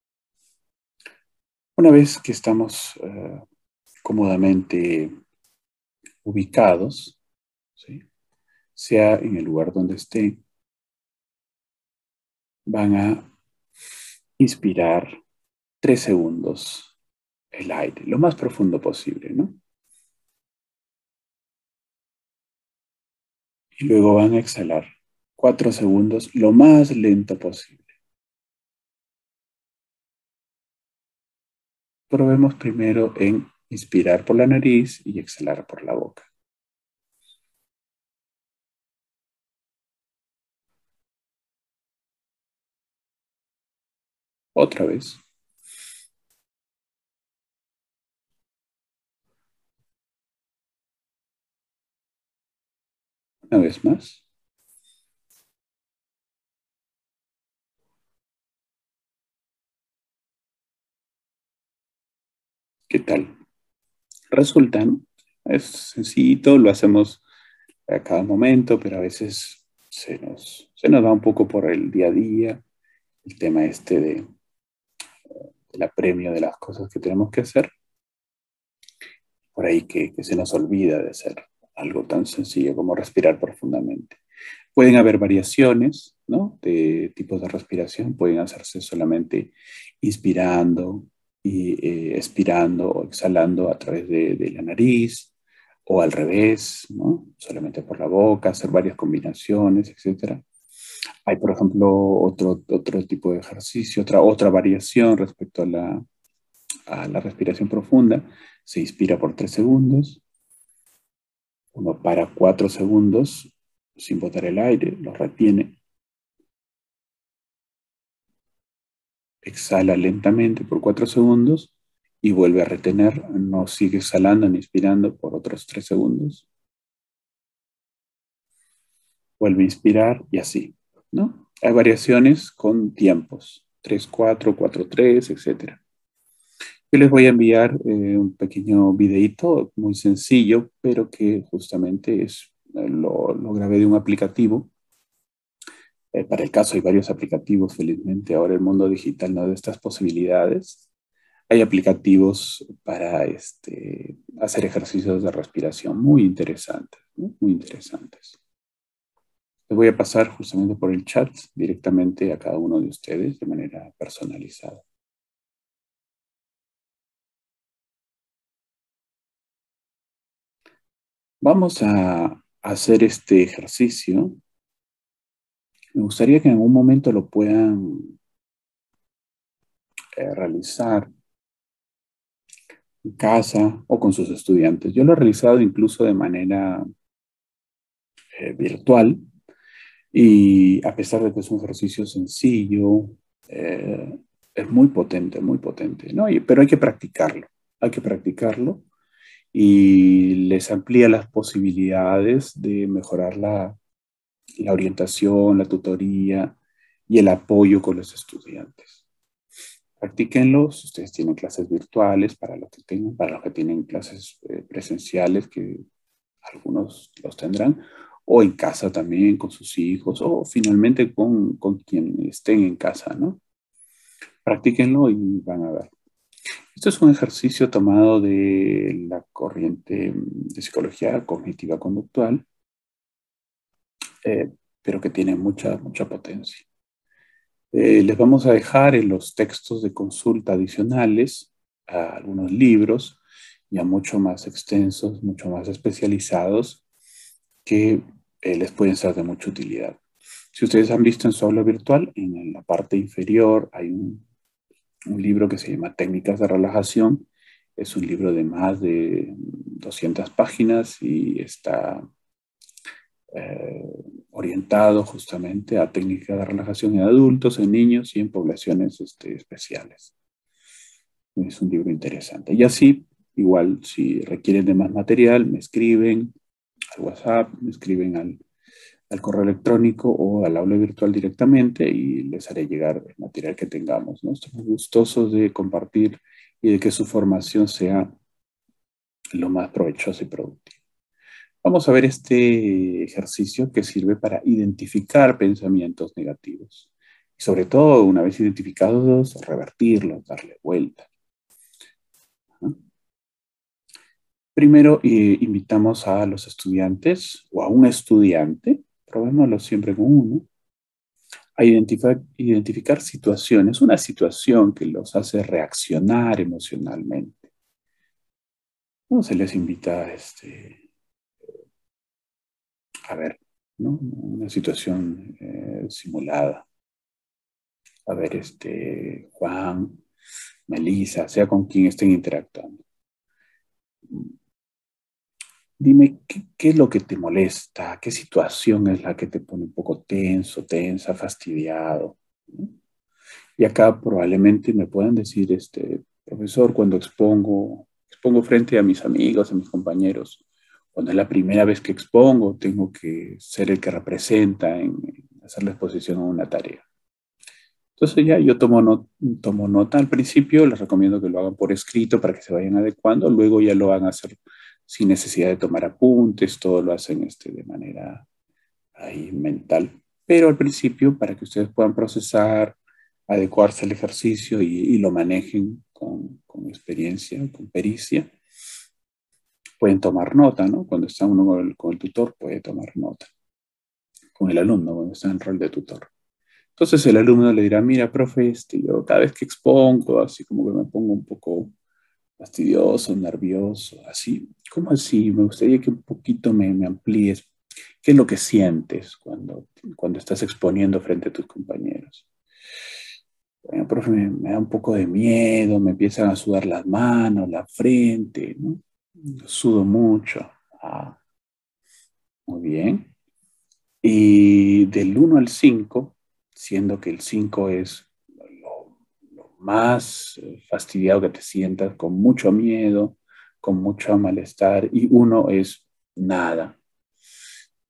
Una vez que estamos cómodamente ubicados, ¿sí? Sea en el lugar donde estén, van a inspirar 3 segundos el aire, lo más profundo posible, ¿no? Y luego van a exhalar 4 segundos lo más lento posible. Probemos primero en inspirar por la nariz y exhalar por la boca. Otra vez. Una vez más. ¿Qué tal? ¿Resultan? Es sencillito, lo hacemos a cada momento, pero a veces se nos va un poco por el día a día, el tema este de la apremio de las cosas que tenemos que hacer. Por ahí que se nos olvida de hacer algo tan sencillo como respirar profundamente. Pueden haber variaciones, ¿no? De tipos de respiración. Pueden hacerse solamente inspirando y expirando o exhalando a través de la nariz o al revés, ¿no? Solamente por la boca, hacer varias combinaciones, etc. Hay, por ejemplo, otro tipo de ejercicio, otra variación respecto a la respiración profunda. Se inspira por 3 segundos, uno para 4 segundos sin botar el aire, lo retiene, exhala lentamente por 4 segundos y vuelve a retener, no sigue exhalando ni inspirando por otros 3 segundos. Vuelve a inspirar y así, ¿no? Hay variaciones con tiempos, 3-4, 4-3, etc. Yo les voy a enviar un pequeño videito muy sencillo, pero que justamente lo grabé de un aplicativo. Para el caso hay varios aplicativos, felizmente ahora el mundo digital nos da estas posibilidades. Hay aplicativos para hacer ejercicios de respiración muy interesantes, ¿no? Muy interesantes. Les voy a pasar justamente por el chat directamente a cada uno de ustedes de manera personalizada. Vamos a hacer este ejercicio. Me gustaría que en algún momento lo puedan realizar en casa o con sus estudiantes. Yo lo he realizado incluso de manera virtual y a pesar de que es un ejercicio sencillo, es muy potente, ¿no? Pero hay que practicarlo y les amplía las posibilidades de mejorar la orientación, la tutoría y el apoyo con los estudiantes. Practíquenlo si ustedes tienen clases virtuales, para los que tienen clases presenciales, que algunos los tendrán, o en casa también con sus hijos, o finalmente con quien estén en casa, ¿no? Practíquenlo y van a ver. Esto es un ejercicio tomado de la corriente de psicología cognitiva conductual, pero que tiene mucha potencia. Les vamos a dejar en los textos de consulta adicionales a algunos libros ya mucho más extensos, mucho más especializados, que les pueden ser de mucha utilidad. Si ustedes han visto en su aula virtual, en la parte inferior hay un libro que se llama Técnicas de Relajación. Es un libro de más de 200 páginas y está orientado justamente a técnicas de relajación en adultos, en niños y en poblaciones especiales. Es un libro interesante. Y así, igual, si requieren de más material, me escriben al WhatsApp, me escriben al correo electrónico o al aula virtual directamente y les haré llegar el material que tengamos, ¿no? Estamos gustosos de compartir y de que su formación sea lo más provechosa y productiva. Vamos a ver este ejercicio que sirve para identificar pensamientos negativos. Y sobre todo, una vez identificados, revertirlos, darle vuelta. Primero, invitamos a los estudiantes o a un estudiante, probémoslo siempre con uno, a identificar situaciones, una situación que los hace reaccionar emocionalmente. ¿Cómo se les invita a ver, ¿no? Una situación simulada? A ver, Juan, Melissa, sea con quien estén interactuando. Dime, ¿qué es lo que te molesta? ¿Qué situación es la que te pone un poco tenso, tensa, fastidiado? ¿No? Y acá probablemente me puedan decir, profesor, cuando expongo frente a mis amigos, a mis compañeros, cuando es la primera vez que expongo, tengo que ser el que representa en hacer la exposición a una tarea. Entonces ya yo tomo nota al principio, les recomiendo que lo hagan por escrito para que se vayan adecuando, luego ya lo van a hacer sin necesidad de tomar apuntes, todo lo hacen de manera ahí mental. Pero al principio, para que ustedes puedan procesar, adecuarse al ejercicio y lo manejen con experiencia, con pericia, pueden tomar nota, ¿no? Cuando está uno con el tutor, puede tomar nota. Con el alumno, cuando está en rol de tutor. Entonces el alumno le dirá, mira, profe, yo cada vez que expongo, así como que me pongo un poco fastidioso, nervioso, así. ¿Cómo así? Me gustaría que un poquito me amplíes. ¿Qué es lo que sientes cuando estás exponiendo frente a tus compañeros? Bueno, profe, me da un poco de miedo, me empiezan a sudar las manos, la frente, ¿no? Sudo mucho. Ah, muy bien. Y del 1 al 5, siendo que el 5 es lo más fastidiado que te sientas, con mucho miedo, con mucho malestar, y 1 es nada.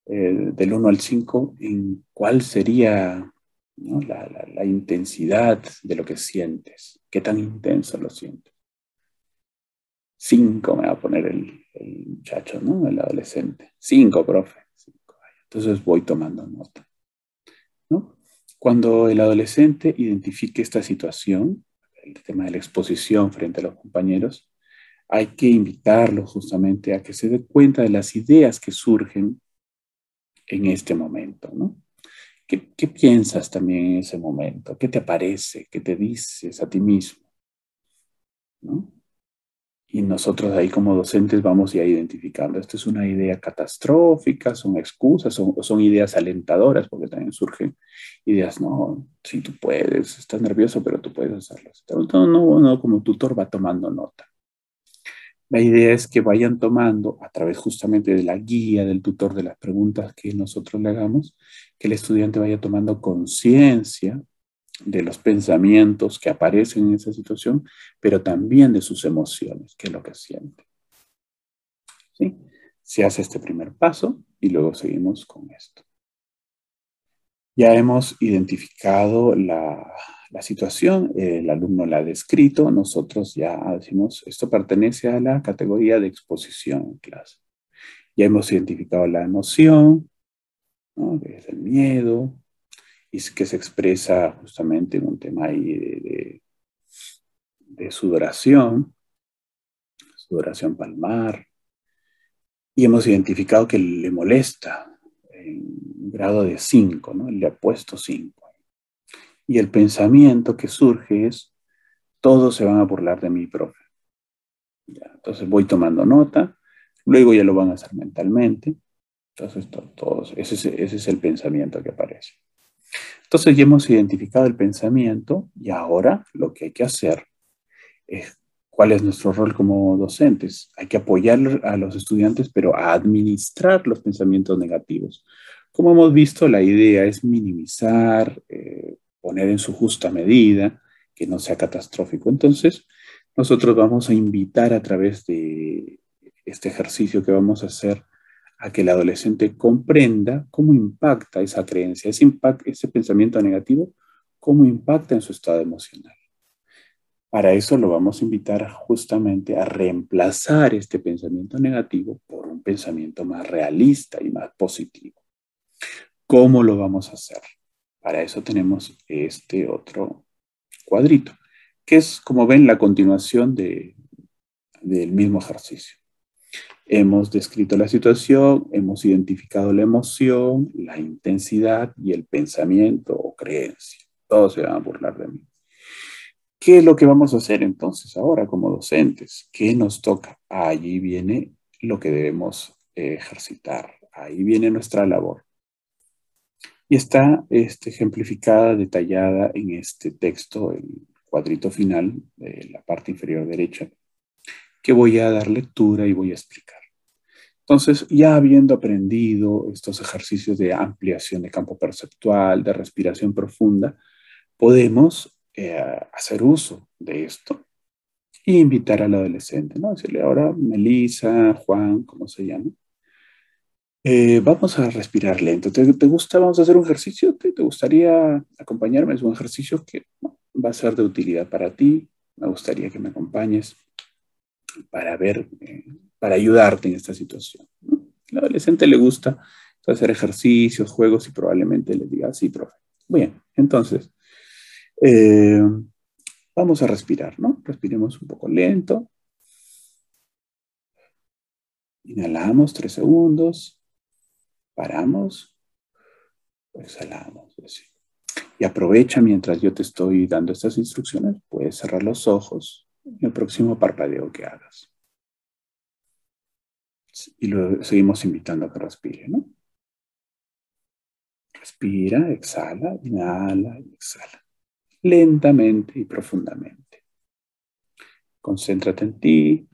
Del 1 al 5, ¿en cuál sería, ¿no? la intensidad de lo que sientes? ¿Qué tan intenso lo sientes? 5 me va a poner el muchacho, ¿no? El adolescente. 5, profe. 5. Entonces voy tomando nota, ¿no? Cuando el adolescente identifique esta situación, el tema de la exposición frente a los compañeros, hay que invitarlo justamente a que se dé cuenta de las ideas que surgen en este momento, ¿no? ¿Qué piensas también en ese momento? ¿Qué te aparece? ¿Qué te dices a ti mismo? ¿No? Y nosotros ahí como docentes vamos ya identificando, esto es una idea catastrófica, son excusas, son ideas alentadoras, porque también surgen ideas, no, sí tú puedes, estás nervioso, pero tú puedes hacerlo. No, como tutor va tomando nota. La idea es que vayan tomando, a través justamente de la guía del tutor, de las preguntas que nosotros le hagamos, que el estudiante vaya tomando conciencia de los pensamientos que aparecen en esa situación, pero también de sus emociones, que es lo que siente. ¿Sí? Se hace este primer paso y luego seguimos con esto. Ya hemos identificado la situación, el alumno la ha descrito, nosotros ya decimos, esto pertenece a la categoría de exposición en clase. Ya hemos identificado la emoción, ¿no? Que es el miedo, y que se expresa justamente en un tema ahí de sudoración palmar, y hemos identificado que le molesta en un grado de 5, ¿no? Le ha puesto 5. Y el pensamiento que surge es, todos se van a burlar de mí, profe. Ya, entonces voy tomando nota, luego ya lo van a hacer mentalmente. Entonces, ese es el pensamiento que aparece. Entonces ya hemos identificado el pensamiento y ahora lo que hay que hacer es, ¿cuál es nuestro rol como docentes? Hay que apoyar a los estudiantes, pero a administrar los pensamientos negativos. Como hemos visto, la idea es minimizar, poner en su justa medida, que no sea catastrófico. Entonces, nosotros vamos a invitar a través de este ejercicio que vamos a hacer a que el adolescente comprenda cómo impacta esa creencia, ese pensamiento negativo, cómo impacta en su estado emocional. Para eso lo vamos a invitar justamente a reemplazar este pensamiento negativo por un pensamiento más realista y más positivo. ¿Cómo lo vamos a hacer? Para eso tenemos este otro cuadrito, que es, como ven, la continuación del mismo ejercicio. Hemos descrito la situación, hemos identificado la emoción, la intensidad y el pensamiento o creencia. Todos se van a burlar de mí. ¿Qué es lo que vamos a hacer entonces ahora como docentes? ¿Qué nos toca? Allí viene lo que debemos ejercitar. Ahí viene nuestra labor. Y está ejemplificada, detallada en este texto, el cuadrito final de la parte inferior derecha, que voy a dar lectura y voy a explicar. Entonces, ya habiendo aprendido estos ejercicios de ampliación de campo perceptual, de respiración profunda, podemos hacer uso de esto e invitar al adolescente, ¿no? Decirle ahora, Melissa, Juan, ¿cómo se llama? Vamos a respirar lento. ¿Te gusta? Vamos a hacer un ejercicio. ¿Te gustaría acompañarme? Es un ejercicio que va a ser de utilidad para ti. Me gustaría que me acompañes para ver, para ayudarte en esta situación, ¿no? Al adolescente le gusta hacer ejercicios, juegos y probablemente le diga, sí, profe. Bien, entonces, vamos a respirar, ¿no? Respiremos un poco lento. Inhalamos 3 segundos. Paramos. Exhalamos. Así. Y aprovecha mientras yo te estoy dando estas instrucciones. Puedes cerrar los ojos en el próximo parpadeo que hagas. Y lo seguimos invitando a que respire, ¿no? Respira, exhala, inhala y exhala. Lentamente y profundamente. Concéntrate en ti.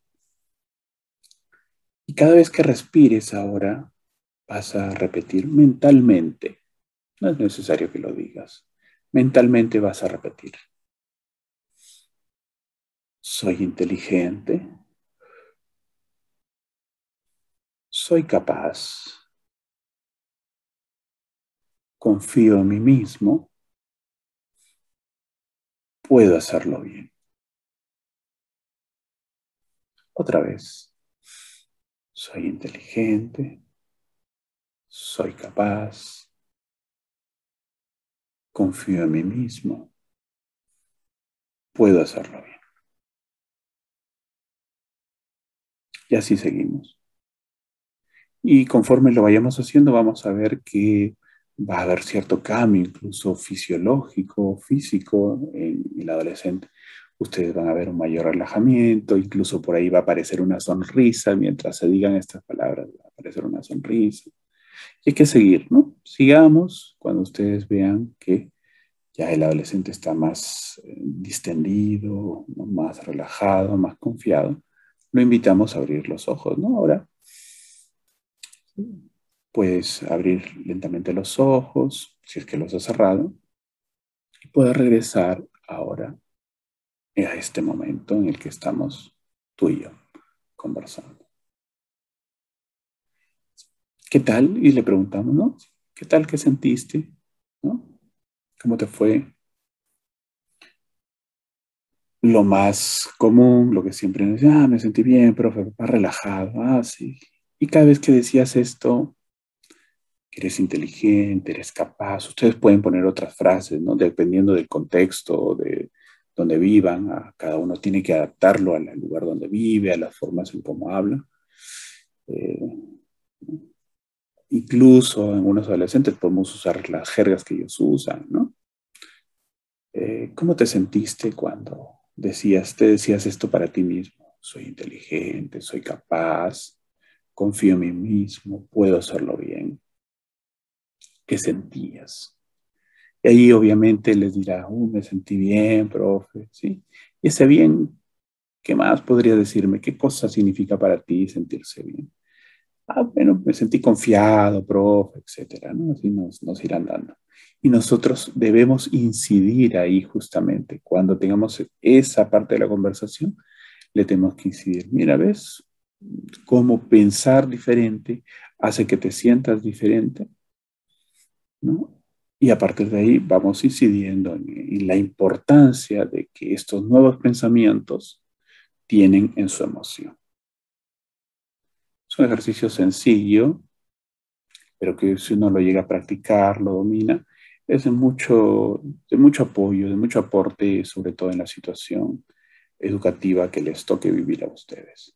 Y cada vez que respires ahora, vas a repetir mentalmente. No es necesario que lo digas. Mentalmente vas a repetir. Soy inteligente. Soy capaz. Confío en mí mismo. Puedo hacerlo bien. Otra vez. Soy inteligente. Soy capaz. Confío en mí mismo. Puedo hacerlo bien. Y así seguimos. Y conforme lo vayamos haciendo, vamos a ver que va a haber cierto cambio, incluso fisiológico, físico, en el adolescente. Ustedes van a ver un mayor relajamiento, incluso por ahí va a aparecer una sonrisa, mientras se digan estas palabras, va a aparecer una sonrisa. Y hay que seguir, ¿no? Sigamos cuando ustedes vean que ya el adolescente está más distendido, más relajado, más confiado. Lo invitamos a abrir los ojos, ¿no? Ahora puedes abrir lentamente los ojos, si es que los has cerrado, y puedes regresar ahora a este momento en el que estamos tú y yo conversando. ¿Qué tal? Y le preguntamos, ¿no? ¿Qué tal? ¿Qué sentiste? ¿No? ¿Cómo te fue? Lo más común, lo que siempre nos dice, me sentí bien, profe, más relajado, sí. Y cada vez que decías esto, eres inteligente, eres capaz, ustedes pueden poner otras frases, ¿no? Dependiendo del contexto, de donde vivan, cada uno tiene que adaptarlo al lugar donde vive, a las formas en cómo habla. Incluso en unos adolescentes podemos usar las jergas que ellos usan, ¿no? ¿Cómo te sentiste cuando te decías esto para ti mismo? Soy inteligente, soy capaz, confío en mí mismo, puedo hacerlo bien. ¿Qué sentías? Y ahí obviamente les dirá, me sentí bien, profe, ¿sí? Y ese bien, ¿qué más podría decirme? ¿Qué cosa significa para ti sentirse bien? Bueno, me sentí confiado, profe, etcétera, ¿no? Así nos irán dando. Y nosotros debemos incidir ahí justamente. Cuando tengamos esa parte de la conversación, le tenemos que incidir. Mira, ¿ves cómo pensar diferente hace que te sientas diferente? ¿No? Y a partir de ahí vamos incidiendo en la importancia de que estos nuevos pensamientos tienen en su emoción. Es un ejercicio sencillo, pero que si uno lo llega a practicar, lo domina, es de mucho apoyo, de mucho aporte, sobre todo en la situación educativa que les toque vivir a ustedes.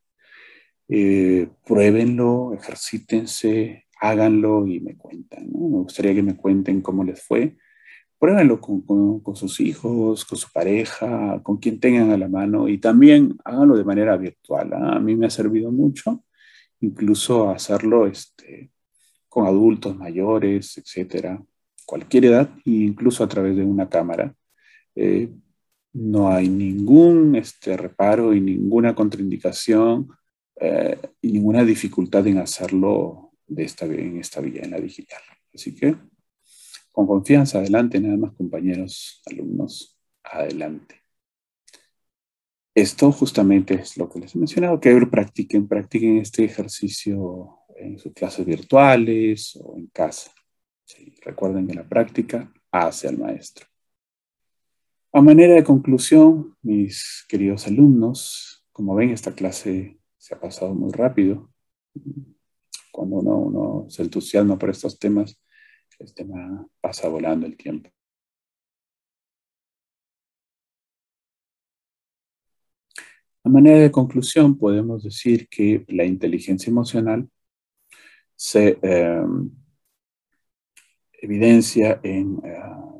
Pruébenlo, ejercítense, háganlo y me cuentan, ¿no? Me gustaría que me cuenten cómo les fue. Pruébenlo con sus hijos, con su pareja, con quien tengan a la mano y también háganlo de manera virtual. A mí me ha servido mucho, incluso hacerlo con adultos mayores, etcétera, cualquier edad, incluso a través de una cámara. No hay ningún reparo y ninguna contraindicación y ninguna dificultad en hacerlo en esta vía, en la digital. Así que, con confianza, adelante, nada más, compañeros, alumnos, adelante. Esto justamente es lo que les he mencionado, que practiquen este ejercicio en sus clases virtuales o en casa. Sí, recuerden que la práctica hace al maestro. A manera de conclusión, mis queridos alumnos, como ven, esta clase se ha pasado muy rápido. Cuando uno se entusiasma por estos temas, el tema pasa volando el tiempo. A manera de conclusión, podemos decir que la inteligencia emocional se evidencia en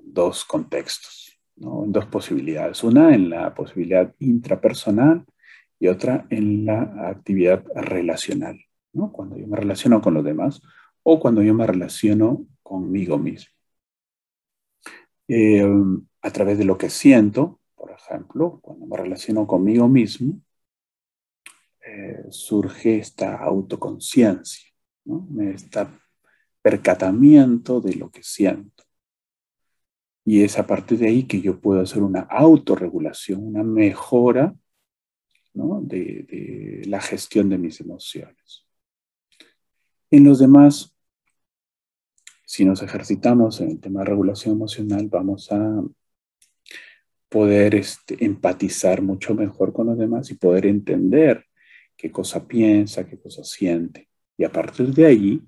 dos contextos, ¿no? En dos posibilidades. Una en la posibilidad intrapersonal y otra en la actividad relacional, ¿no? Cuando yo me relaciono con los demás o cuando yo me relaciono conmigo mismo. A través de lo que siento, por ejemplo, cuando me relaciono conmigo mismo, surge esta autoconciencia, ¿no? Este percatamiento de lo que siento. Y es a partir de ahí que yo puedo hacer una autorregulación, una mejora, ¿no? de la gestión de mis emociones. En los demás, si nos ejercitamos en el tema de regulación emocional, vamos a poder empatizar mucho mejor con los demás y poder entender qué cosa piensa, qué cosa siente. Y a partir de ahí,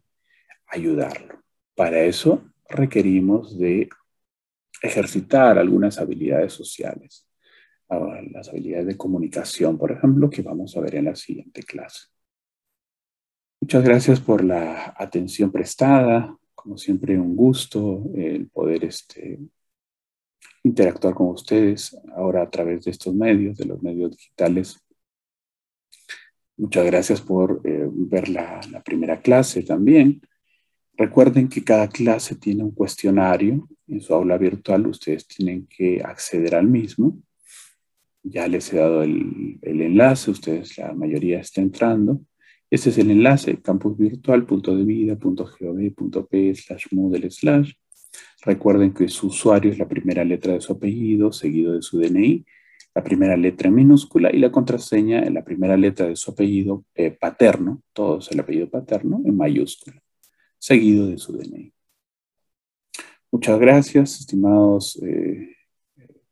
ayudarlo. Para eso requerimos de ejercitar algunas habilidades sociales. Las habilidades de comunicación, por ejemplo, que vamos a ver en la siguiente clase. Muchas gracias por la atención prestada. Como siempre, un gusto el poder interactuar con ustedes ahora a través de estos medios, de los medios digitales. Muchas gracias por ver la primera clase también. Recuerden que cada clase tiene un cuestionario. En su aula virtual ustedes tienen que acceder al mismo. Ya les he dado el enlace, ustedes, la mayoría está entrando. Este es el enlace, campusvirtual.devida.gov.p/moodle/. Recuerden que su usuario es la primera letra de su apellido, seguido de su DNI, la primera letra en minúscula y la contraseña en la primera letra de su apellido paterno, todos el apellido paterno, en mayúscula, seguido de su DNI. Muchas gracias, estimados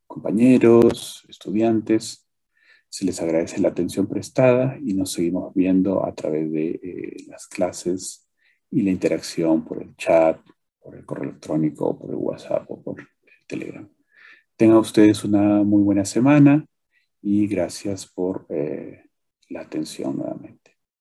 compañeros, estudiantes. Se les agradece la atención prestada y nos seguimos viendo a través de las clases y la interacción por el chat, por el correo electrónico, por el WhatsApp o por el Telegram. Tengan ustedes una muy buena semana y gracias por la atención nuevamente.